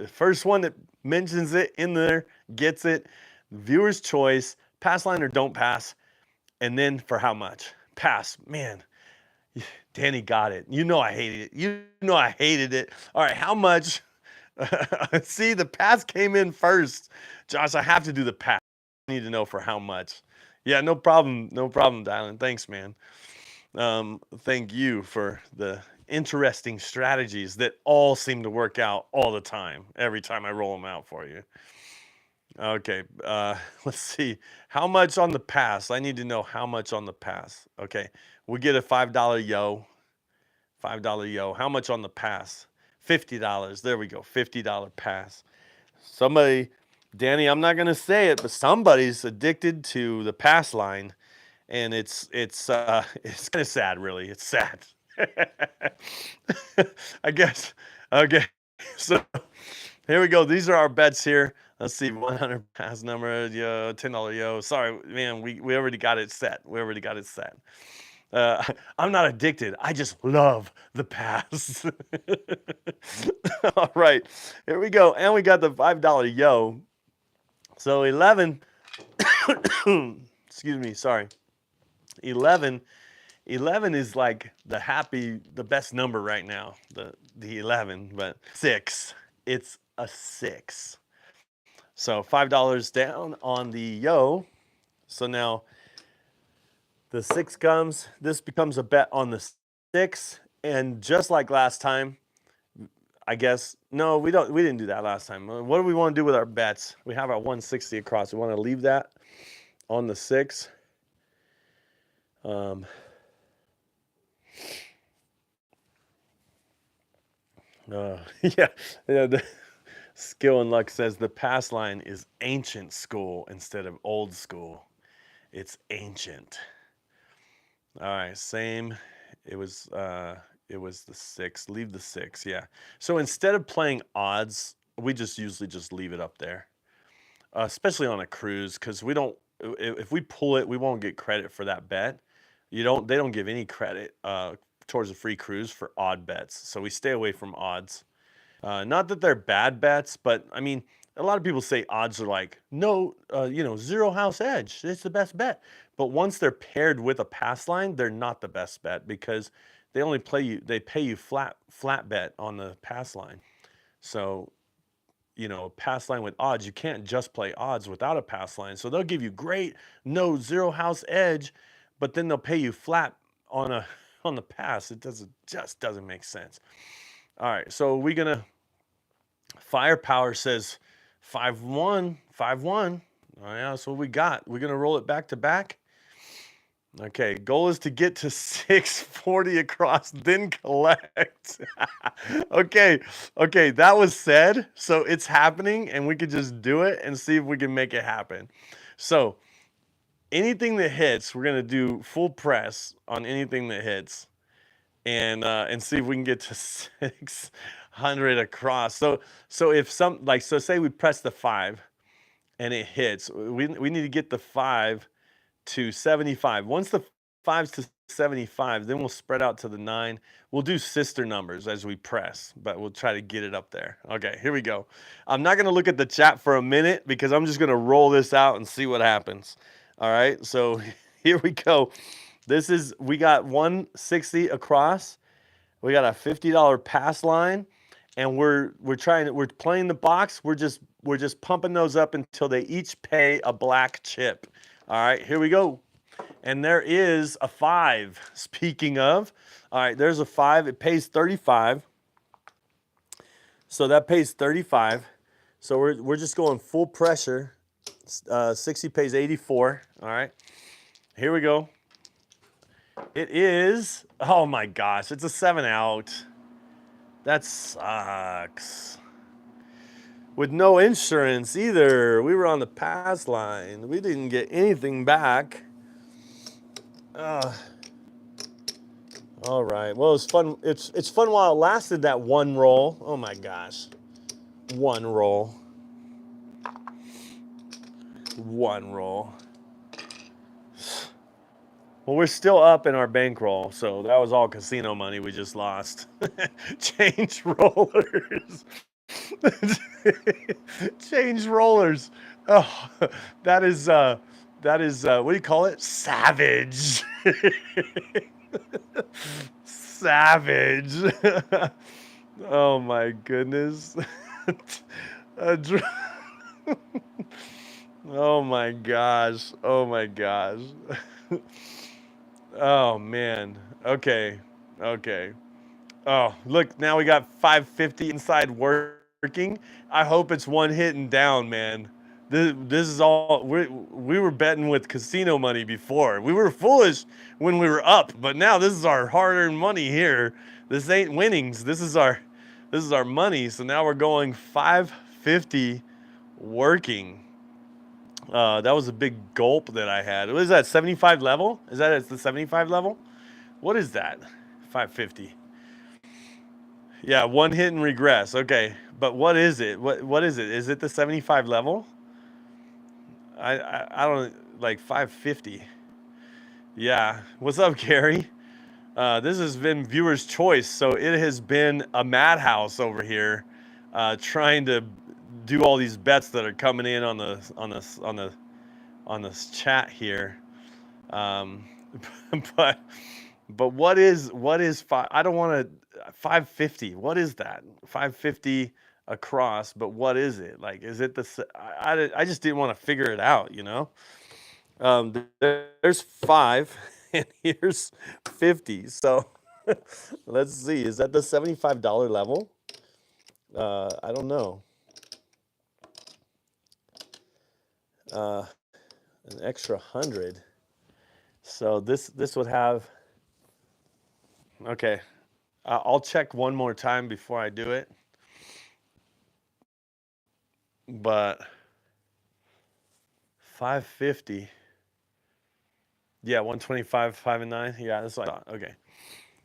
S1: First one that mentions it in there gets it. Viewer's choice, pass line or don't pass. And then for how much? Pass. Man, Danny got it. You know I hated it. You know I hated it. All right, how much? See, the pass came in first. Josh, I have to do the pass. I need to know for how much. Yeah, no problem. No problem, Dylan. Thanks, man. Thank you for the interesting strategies that all seem to work out all the time, every time I roll them out for you. Okay, let's see. How much on the pass? I need to know how much on the pass. Okay, we get a $5 yo. $5 yo. How much on the pass? $50. There we go. $50 pass. Somebody, Danny, I'm not going to say it, but somebody's addicted to the pass line, and it's kind of sad, really. It's sad. I guess. Okay, so here we go. These are our bets here. Let's see, 100 pass number, yo, $10 yo. Sorry, man, we already got it set. We already got it set. I'm not addicted. I just love the pass. All right, here we go. And we got the $5 yo. So 11, excuse me, sorry. 11 is like the best number right now, the 11, but 6, it's a 6. So $5 down on the yo. So now the 6 comes, this becomes a bet on the 6, and just like last time, I guess, no, we didn't do that last time. What do we want to do with our bets? We have our 160 across. We want to leave that on the 6. Yeah, the Skill and Luck says the pass line is ancient school instead of old school. It's ancient. All right, same. It was the 6. Leave the 6. Yeah. So instead of playing odds, we just usually just leave it up there, especially on a cruise, because we don't. If we pull it, we won't get credit for that bet. They don't give any credit towards a free cruise for odd bets. So we stay away from odds. Not that they're bad bets, but I mean, a lot of people say odds are like zero house edge. It's the best bet. But once they're paired with a pass line, they're not the best bet because they pay you flat bet on the pass line. So, pass line with odds, you can't just play odds without a pass line. So they'll give you great zero house edge, but then they'll pay you flat on the pass. It just doesn't make sense. All right, so we're gonna Firepower says 5-1, 5-1. Oh yeah, that's what we got. We're gonna roll it back to back. Okay, goal is to get to 640 across, then collect. Okay, that was said, so it's happening, and we could just do it and see if we can make it happen. So anything that hits, we're gonna do full press on anything that hits, and see if we can get to 600 across. So if say we press the 5 and it hits, we need to get the 5 to 75. Once the 5's to 75, then we'll spread out to the 9. We'll do sister numbers as we press, but we'll try to get it up there. Okay, here we go. I'm not going to look at the chat for a minute because I'm just going to roll this out and see what happens. All right, so here we go. We got 160 across. We got a $50 pass line, and we're playing the box. We're just pumping those up until they each pay a black chip. All right, here we go. And there is a 5. Speaking of, all right, there's a 5. It pays 35. So that pays 35. So we're just going full pressure. 60 pays 84. All right, here we go. It is, oh my gosh, it's a 7 out. That sucks. With no insurance either. We were on the pass line. We didn't get anything back. All right. Well, it's fun. It's fun while it lasted, that one roll. Oh my gosh. One roll. One roll. Well, we're still up in our bankroll, so that was all casino money we just lost. Change rollers. Change rollers. Oh, that is what do you call it? Savage. Savage. Oh my goodness. Oh my gosh. Oh my gosh. Oh man. Okay. Oh, look, now we got 550 inside working. I hope it's one hitting down, man. This is all we were betting with casino money before. We were foolish when we were up, but now this is our hard-earned money here. This ain't winnings. This is our money. So now we're going 550 working. That was a big gulp that I had. What is that, 75 level? Is that it's the 75 level? What is that? 550. Yeah, one hit and regress. Okay, but what is it? What is it? Is it the 75 level? I don't like 550. Yeah. What's up, Gary? This has been viewer's choice, so it has been a madhouse over here, trying to do all these bets that are coming in on this chat here. Um, but what is five? I don't want to 550. What is that? 550 across, but what is it? Like, is it I just didn't want to figure it out, you know? There's 5 and here's 50. So let's see. Is that the $75 level? I don't know. An extra 100. So this would have. Okay, I'll check one more time before I do it. But 550. Yeah, 125, 5 and 9. Yeah, that's what I thought. Okay.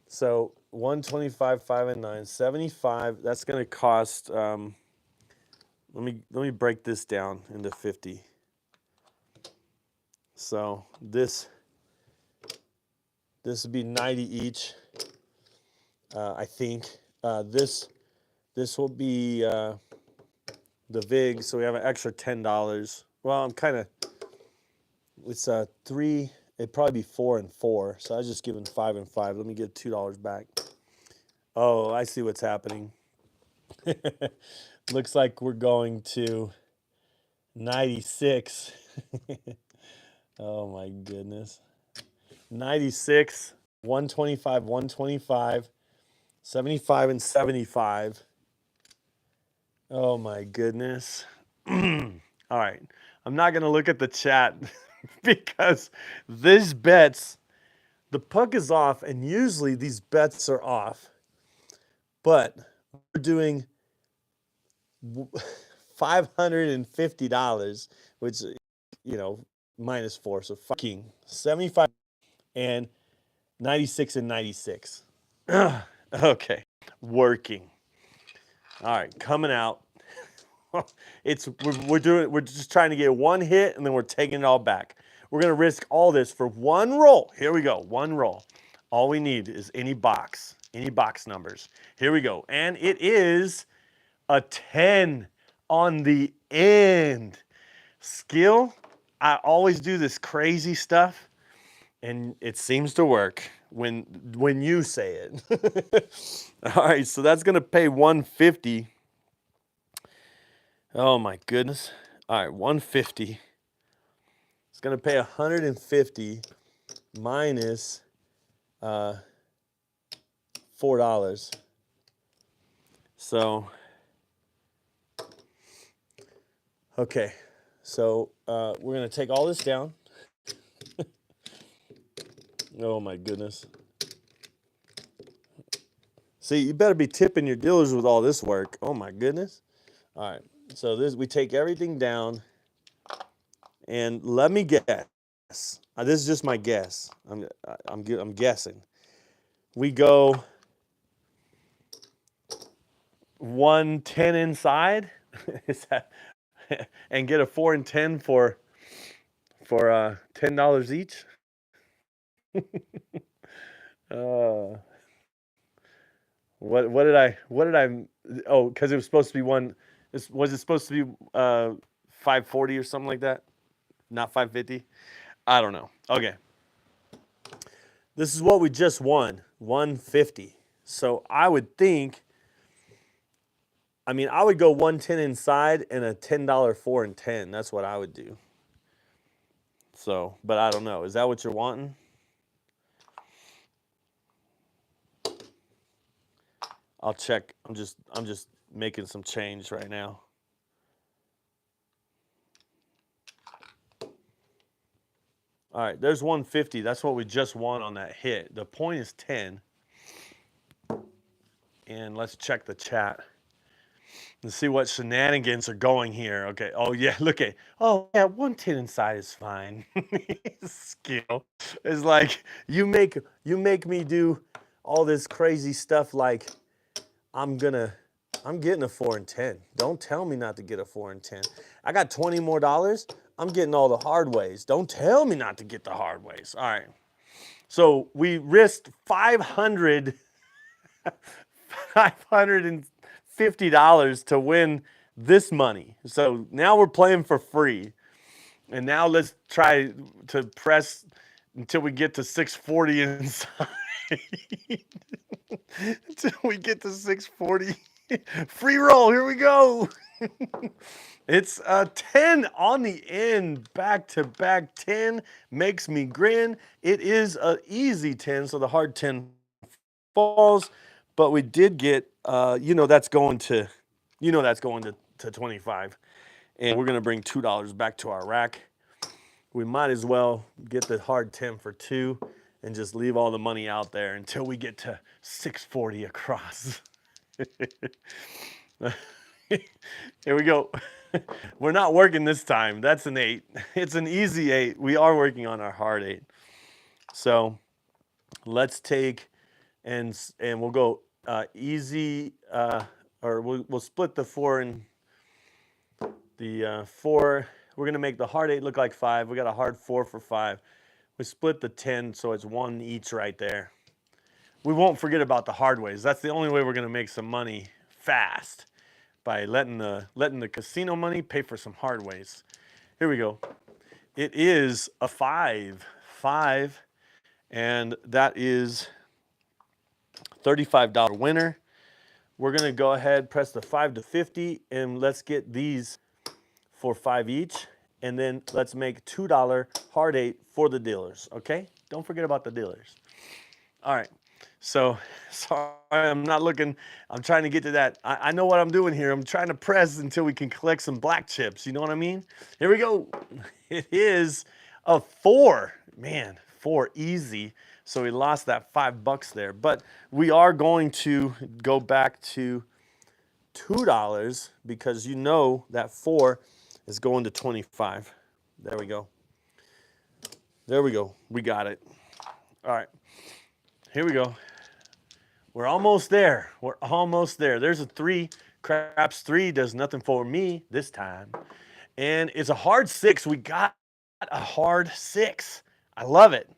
S1: So 125, 5 and 9, 75. That's gonna cost. Let me break this down into 50. So this would be 90 each. I think this will be the VIG. So we have an extra $10. Well, I'm kind of. It's 3. It'd probably be 4 and 4. So I was just giving 5 and 5. Let me get $2 back. Oh, I see what's happening. Looks like we're going to 96. Oh my goodness. 96, 125, 125, 75 and 75. Oh my goodness. All right. I'm not going to look at the chat because these bets, the puck is off, and usually these bets are off. But we're doing $550, which, minus 4. So fucking 75 and 96 and 96. Okay. Working. All right. Coming out. We're just trying to get one hit, and then we're taking it all back. We're going to risk all this for one roll. Here we go. One roll. All we need is any box numbers. Here we go. And it is a 10 on the end. Skill, I always do this crazy stuff, and it seems to work when you say it. All right, so that's going to pay 150. Oh my goodness. All right, 150. It's going to pay 150 minus $4. So okay. So we're going to take all this down. Oh my goodness. See, you better be tipping your dealers with all this work. Oh my goodness. All right. So we take everything down, and let me guess. This is just my guess. I'm guessing. We go 110 inside. Is that and get a 4 and 10 for $10 each? What did I oh, because it was supposed to be was it supposed to be 540 or something like that? Not 550? I don't know. Okay. This is what we just won, 150. So I would think, I would go 110 inside and a $10 4 and 10. That's what I would do. So, but I don't know. Is that what you're wanting? I'll check. I'm just making some change right now. All right, there's 150. That's what we just won on that hit. The point is 10. And let's check the chat. Let's see what shenanigans are going here. Okay. Oh yeah, look at. Oh yeah, 110 inside is fine. Skill. It's like you make me do all this crazy stuff like I'm getting a 4 and 10. Don't tell me not to get a 4 and 10. I got $20 more. I'm getting all the hard ways. Don't tell me not to get the hard ways. All right. So we risked $550 to win this money. So now we're playing for free. And now let's try to press until we get to 640 inside. Until we get to 640. Free roll, here we go. It's a 10 on the end, back to back 10 makes me grin. It is an easy 10, so the hard 10 falls, but we did get, that's going to 25, and we're gonna bring $2 back to our rack. We might as well get the hard 10 for 2 and just leave all the money out there until we get to 640 across. Here we go. We're not working this time. That's an 8. It's an easy 8. We are working on our hard 8. So let's take and we'll go easy, or we'll split the 4 and the 4. We're gonna make the hard 8 look like 5. We got a hard 4 for 5. We split the 10, so it's 1 each right there. We won't forget about the hard ways. That's the only way we're gonna make some money fast, by letting the casino money pay for some hard ways. Here we go. It is a 5, and that is $35 winner. We're gonna go ahead, press the 5 to 50, and let's get these for 5 each, and then let's make $2 hard 8 for the dealers. Okay? Don't forget about the dealers. All right. So, sorry, I'm not looking. I'm trying to get to that. I know what I'm doing here. I'm trying to press until we can collect some black chips. You know what I mean? Here we go. It is a 4. Man, 4 easy. So we lost that $5 there. But we are going to go back to $2 because you know that 4 is going to 25. There we go. There we go. We got it. All right. Here we go. We're almost there. We're almost there. There's a 3. Craps 3 does nothing for me this time. And it's a hard 6. We got a hard 6. I love it.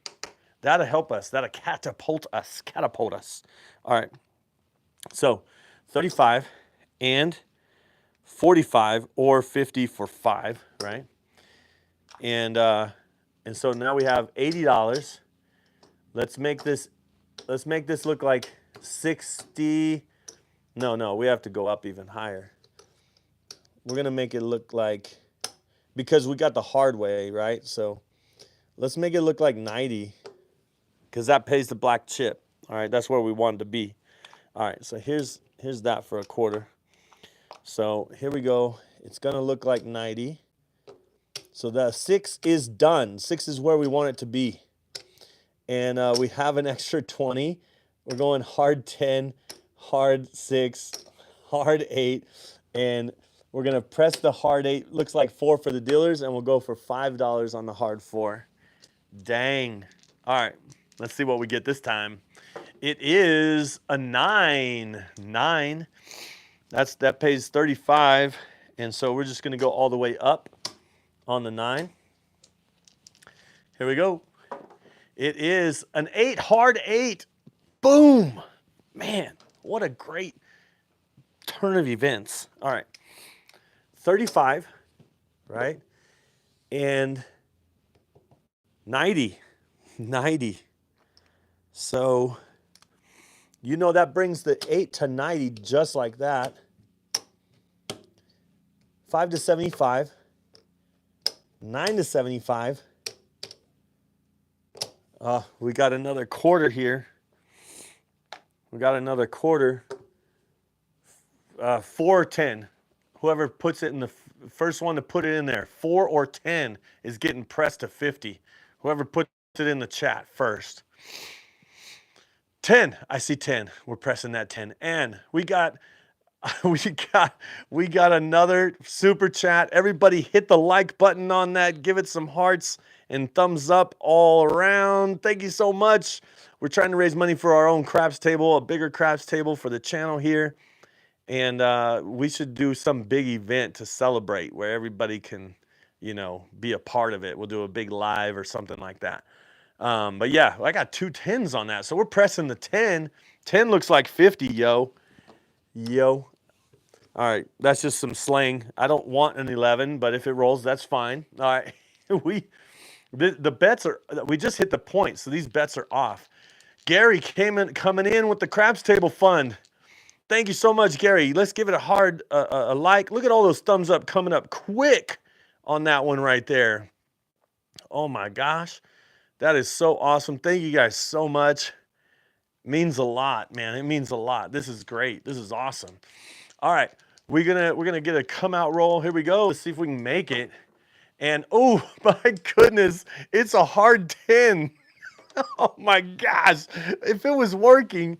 S1: That'll help us. That'll catapult us. Catapult us. All right. So 35 and 45 or 50 for 5, right? And so now we have $80. Let's make this look like 60. No, we have to go up even higher. We're gonna make it look like, because we got the hard way, right? So let's make it look like 90, because that pays the black chip. All right, that's where we want it to be. All right, so here's that for a quarter. So here we go. It's gonna look like 90. So the 6 is done. 6 is where we want it to be. And we have an extra 20. We're going hard 10, hard 6, hard 8, and we're gonna press the hard 8. Looks like 4 for the dealers, and we'll go for $5 on the hard 4. Dang. All right, let's see what we get this time. It is a 9. 9. That pays 35, and so we're just gonna go all the way up on the 9. Here we go. It is an 8, hard 8. Boom. Man, what a great turn of events. All right. 35, right? And 90. 90. So, you know that brings the 8 to 90 just like that. 5 to 75. 9 to 75. We got another quarter here. We got another quarter. 4 or 10. Whoever puts it in the first one to put it in there, 4 or 10 is getting pressed to 50. Whoever puts it in the chat first. 10. I see 10. We're pressing that 10. And we got we got we got another super chat. Everybody hit the like button on that. Give it some hearts and thumbs up all around. Thank you so much. We're trying to raise money for our own craps table, a bigger craps table for the channel here. And we should do some big event to celebrate where everybody can, be a part of it. We'll do a big live or something like that. But yeah, I got 2 10s on that. So we're pressing the 10. 10 looks like 50, yo. Yo. All right, that's just some slang. I don't want an 11, but if it rolls, that's fine. All right, the bets are, we just hit the point, so these bets are off. Gary coming in with the craps table fund. Thank you so much, Gary. Let's give it a hard a like. Look at all those thumbs up coming up quick on that one right there. Oh my gosh, that is so awesome. Thank you guys so much. Means a lot, man. It means a lot. This is great. This is awesome. All right, we're gonna get a come out roll. Here we go. Let's see if we can make it. And oh my goodness, it's a hard 10. Oh my gosh, if it was working,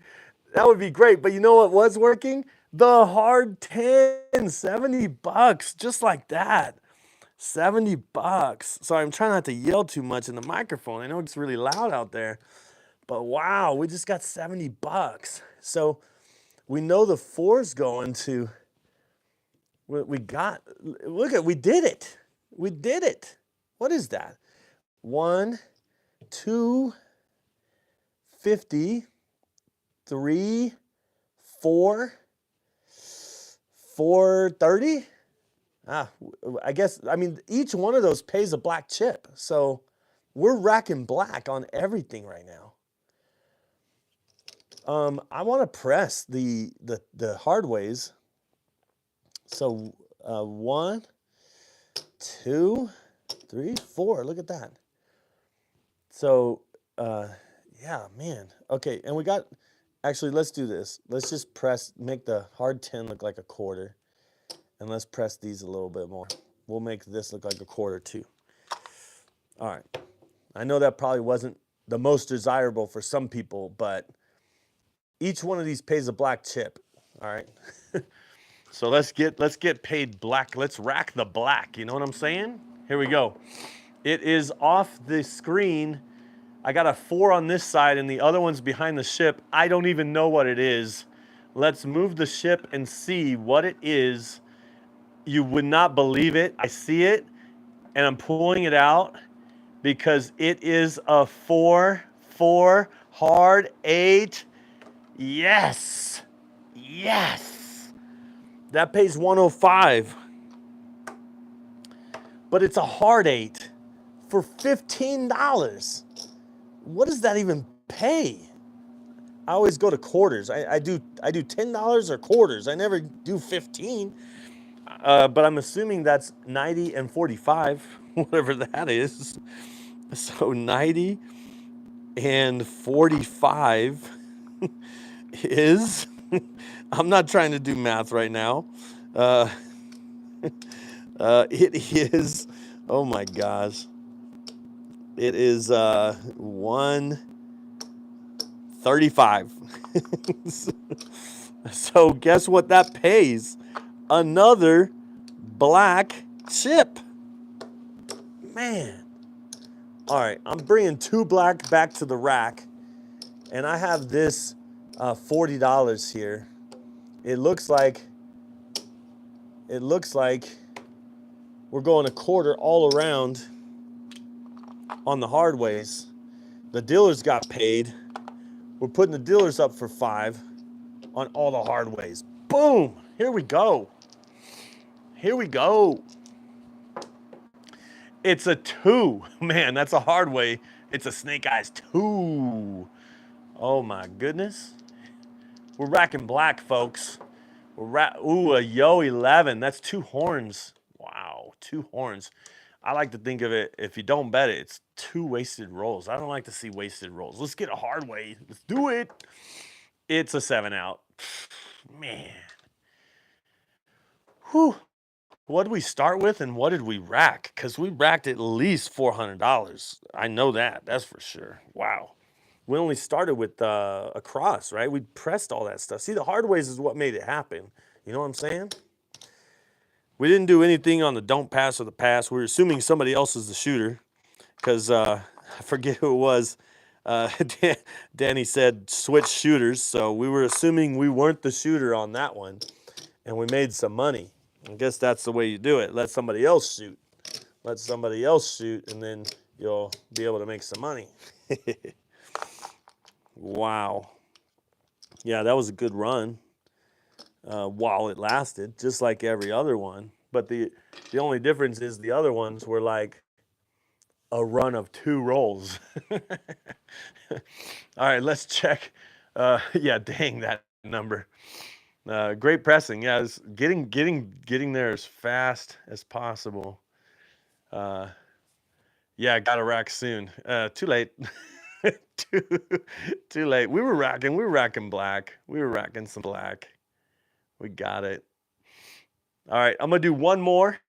S1: that would be great. But you know what was working? The hard 10, 70 bucks, just like that. 70 bucks. Sorry, I'm trying not to yell too much in the microphone. I know it's really loud out there. But wow, we just got 70 bucks. So we know the 4's going to, we got, look at, we did it. We did it. What is that? 1, 2, 50, 3, 4, 430. I guess, I mean, each one of those pays a black chip. So we're racking black on everything right now. I want to press the hard ways. So 1, 2, 3, 4. Look at that. So yeah, man. Okay, and we got, actually, let's do this. Let's just make the hard 10 look like a quarter. And let's press these a little bit more. We'll make this look like a quarter too. All right. I know that probably wasn't the most desirable for some people, but each one of these pays a black chip. All right. So let's get paid black. Let's rack the black. You know what I'm saying? Here we go. It is off the screen. I got a 4 on this side and the other one's behind the ship. I don't even know what it is. Let's move the ship and see what it is. You would not believe it. I see it and I'm pulling it out because it is a 4, 4, hard 8. Yes. Yes. That pays 105. But it's a hard 8 for $15. What does that even pay? I always go to quarters. I do $10 or quarters. I never do 15. But I'm assuming that's 90 and 45, whatever that is. So 90 and 45 is, I'm not trying to do math right now. It is, oh my gosh. It is 135. So guess what that pays? Another black chip. Man. All right, I'm bringing 2 black back to the rack, and I have this $40 here. It looks like we're going a quarter all around on the hard ways. The dealers got paid. We're putting the dealers up for 5 on all the hard ways. Boom! Here we go. Here we go. It's a 2. Man, that's a hard way. It's a snake eyes 2. Oh my goodness. We're racking black, folks. Ooh, a yo 11. That's 2 horns. Wow, 2 horns. I like to think of it, if you don't bet it, it's 2 wasted rolls. I don't like to see wasted rolls. Let's get a hard way. Let's do it. It's a 7 out. Man. Whew. What did we start with and what did we rack? Because we racked at least $400. I know that. That's for sure. Wow. We only started with a cross, right? We pressed all that stuff. See, the hard ways is what made it happen.
S2: You know what I'm saying? We didn't do anything on the don't pass or the pass. We were assuming somebody else is the shooter because I forget who it was. Danny said switch shooters, so we were assuming we weren't the shooter on that one, and we made some money. I guess that's the way you do it. Let somebody else shoot. Let somebody else shoot, and then you'll be able to make some money. Wow. Yeah, that was a good run while it lasted, just like every other one. But the only difference is the other ones were like a run of 2 rolls. All right, let's check. Yeah, dang that number. Great pressing. Yeah, it's getting there as fast as possible. Yeah, got to rack soon. Too late. too, too late. We were racking black. We were racking some black. We got it. All right, I'm gonna do one more.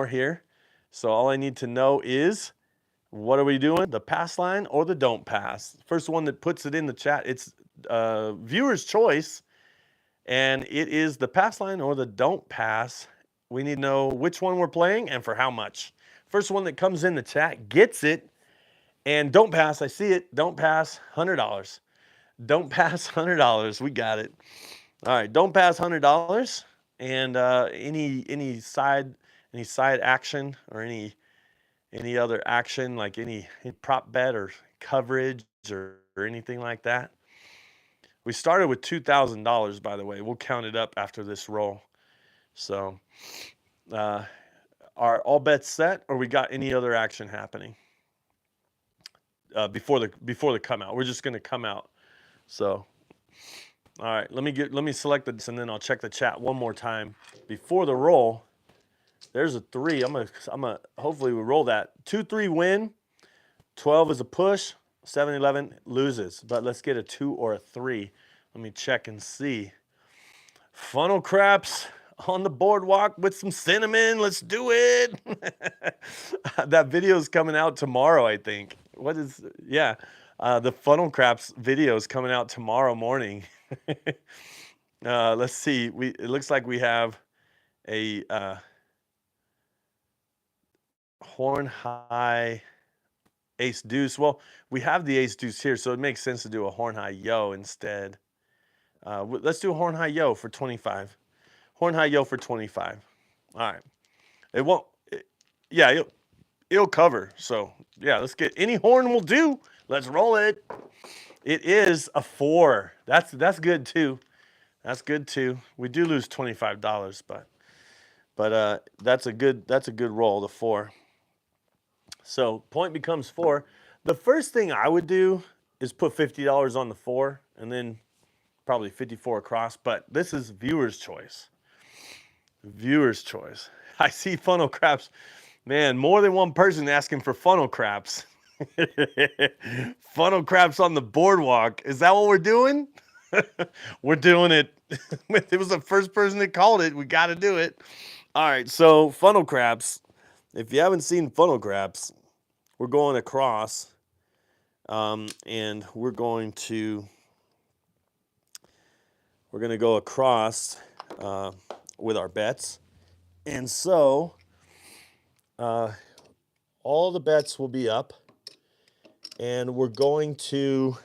S2: Here. So all I need to know is, what are we doing? The pass line or the don't pass? First one that puts it in the chat, it's viewer's choice, and it is the pass line or the don't pass. We need to know which one we're playing and for how much. First one that comes in the chat gets it. And don't pass, I see it. Don't pass, $100. Don't pass, $100. We got it. All right, don't pass, $100. And any side action or any other action, like any prop bet or coverage or anything like that. We started with $2,000, by the way. We'll count it up after this roll. So, are all bets set, or we got any other action happening before the come out? We're just going to come out. So, all right, let me select this, and then I'll check the chat one more time before the roll. There's a 3. I'm gonna hopefully we roll that. 2-3 win. 12 is a push. 7-11 loses. But let's get a 2 or a 3. Let me check and see. Funnel craps on the boardwalk with some cinnamon. Let's do it. That video is coming out tomorrow, I think. The funnel craps video is coming out tomorrow morning. Let's see. It looks like we have a horn high ace deuce. Well, we have the ace deuce here, so it makes sense to do a horn high yo instead. Let's do a horn high yo for 25. Horn high yo for 25. All right. It won't. It'll cover. So yeah, let's get any horn will do. Let's roll it. It is a 4. That's good too. That's good too. We do lose $25, but that's a good roll, the 4. So point becomes 4. The first thing I would do is put $50 on the 4 and then probably 54 across, but this is viewer's choice. Viewer's choice. I see funnel craps. Man, more than one person asking for funnel craps. Funnel craps on the boardwalk. Is that what we're doing? We're doing it. It was the first person that called it. We got to do it. All right, so funnel craps. If you haven't seen funnel craps, we're going across, and we're going to go across with our bets. And so all the bets will be up, and we're going to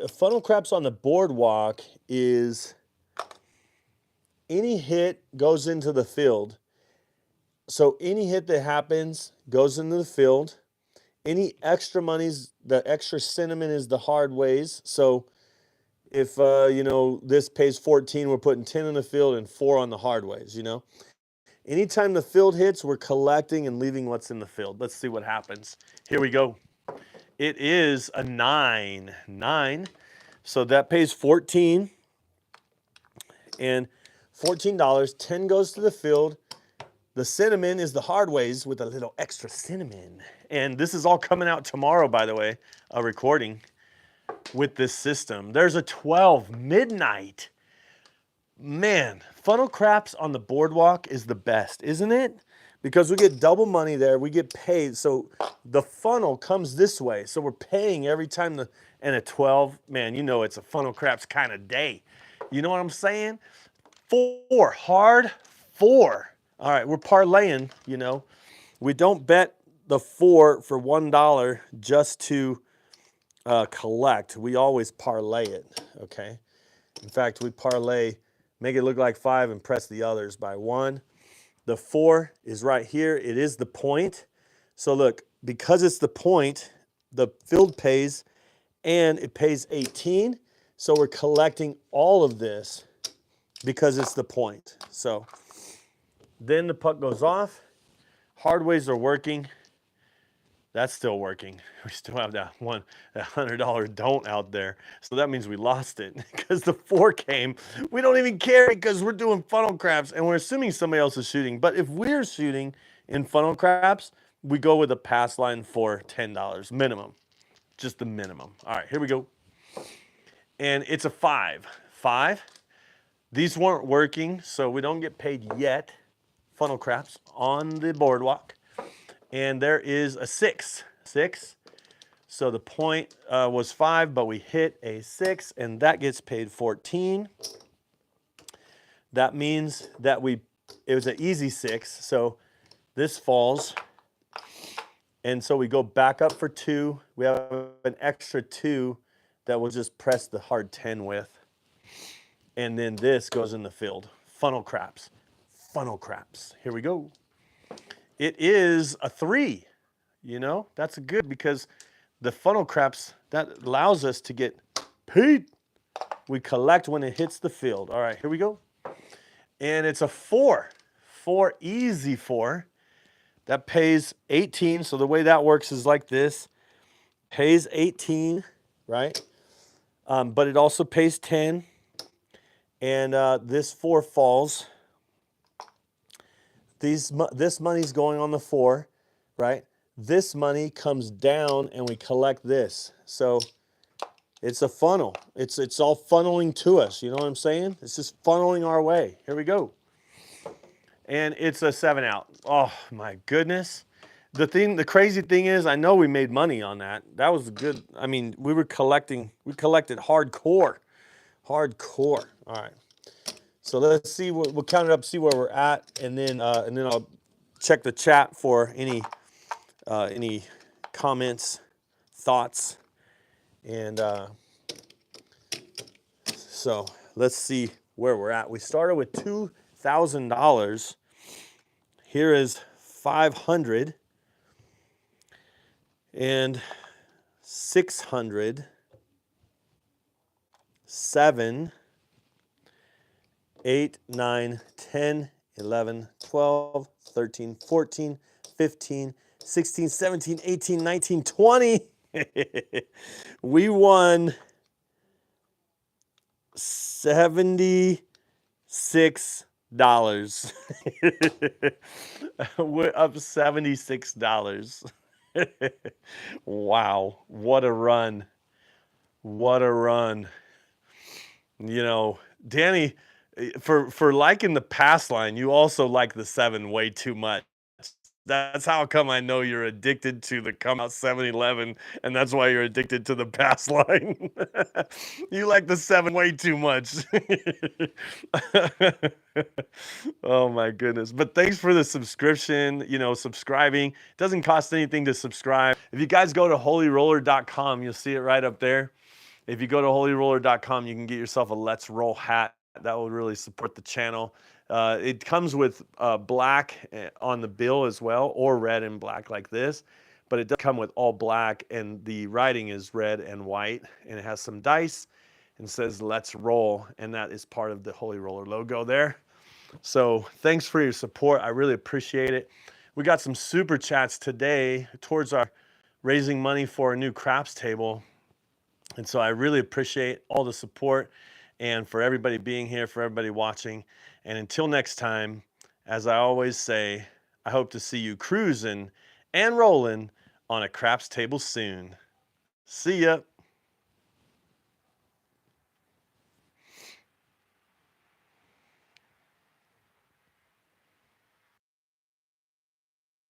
S2: funnel craps on the boardwalk is any hit goes into the field. So any hit that happens goes into the field. Any extra monies, the extra cinnamon is the hard ways. So if this pays 14, we're putting 10 in the field and 4 on the hard ways. Anytime the field hits, we're collecting and leaving what's in the field. Let's see what happens. Here we go. It is a 9. 9. So that pays 14. And $14, 10 goes to the field. The cinnamon is the hard ways with a little extra cinnamon. And this is all coming out tomorrow, by the way, a recording with this system. There's a 12, midnight. Man, funnel craps on the boardwalk is the best, isn't it?
S1: because we get double money there. We get paid. So the funnel comes this way. So we're paying every time and a 12, man, you know it's a funnel craps kind of day. You know what I'm saying? 4, hard 4. All right, we're parlaying, you know. We don't bet the 4 for $1 just to collect. We always parlay it, okay? In fact, we parlay, make it look like 5 and press the others by 1. The 4 is right here. It is the point. So look, because it's the point, the field pays and it pays 18. So we're collecting all of this because it's the point. So then the puck goes off. Hard ways are working. That's still working. We still have that $100 don't out there. So that means we lost it because the 4 came. We don't even care because we're doing funnel craps and we're assuming somebody else is shooting. But if we're shooting in funnel craps, we go with a pass line for $10 minimum. Just the minimum. All right, here we go. And it's a 5. 5. These weren't working, so we don't get paid yet. Funnel craps on the boardwalk. And there is a 6. 6. So the point was 5, but we hit a 6, and that gets paid 14. That means that it was an easy 6, so this falls. And so we go back up for 2. We have an extra 2 that we'll just press the hard 10 with. And then this goes in the field. Funnel craps. Funnel craps. Here we go. It is a 3. You know, that's good because the funnel craps, that allows us to get paid. We collect when it hits the field. All right, here we go. And it's a 4. 4, easy 4. That pays 18. So the way that works is like this. Pays 18, right? But it also pays 10. And this 4 falls. This money's going on the 4, right? This money comes down and we collect this. So it's a funnel. It's all funneling to us. You know what I'm saying? It's just funneling our way. Here we go. And it's a 7 out. Oh my goodness. The crazy thing is, I know we made money on that. That was good. I mean, we collected hardcore. Hardcore. All right. So let's see, we'll count it up, see where we're at, and then I'll check the chat for any comments, thoughts, and so let's see where we're at. We started with $2,000. Here is 500 and 600, 7, 8, 9, 10, 11, 12, 13, 14, 15, 16, 17, 18, 19, 20. We won $76. We're up $76. Wow, what a run. What a run. You know, Danny, for liking the pass line, you also like the 7 way too much. That's how come I know you're addicted to the come out 7-Eleven, and that's why you're addicted to the pass line. You like the 7 way too much. Oh my goodness. But thanks for the subscription, you know, subscribing. It doesn't cost anything to subscribe. If you guys go to holyroller.com, you'll see it right up there. If you go to holyroller.com, you can get yourself a Let's Roll hat. That will really support the channel. It comes with black on the bill as well, or red and black like this. But it does come with all black, and the writing is red and white. And it has some dice and says Let's Roll. And that is part of the Holy Roller logo there. So thanks for your support. I really appreciate it. We got some super chats today towards our raising money for a new craps table. And so I really appreciate all the support and for everybody being here, for everybody watching. And until next time, as I always say, I hope to see you cruising and rolling on a craps table soon. See ya.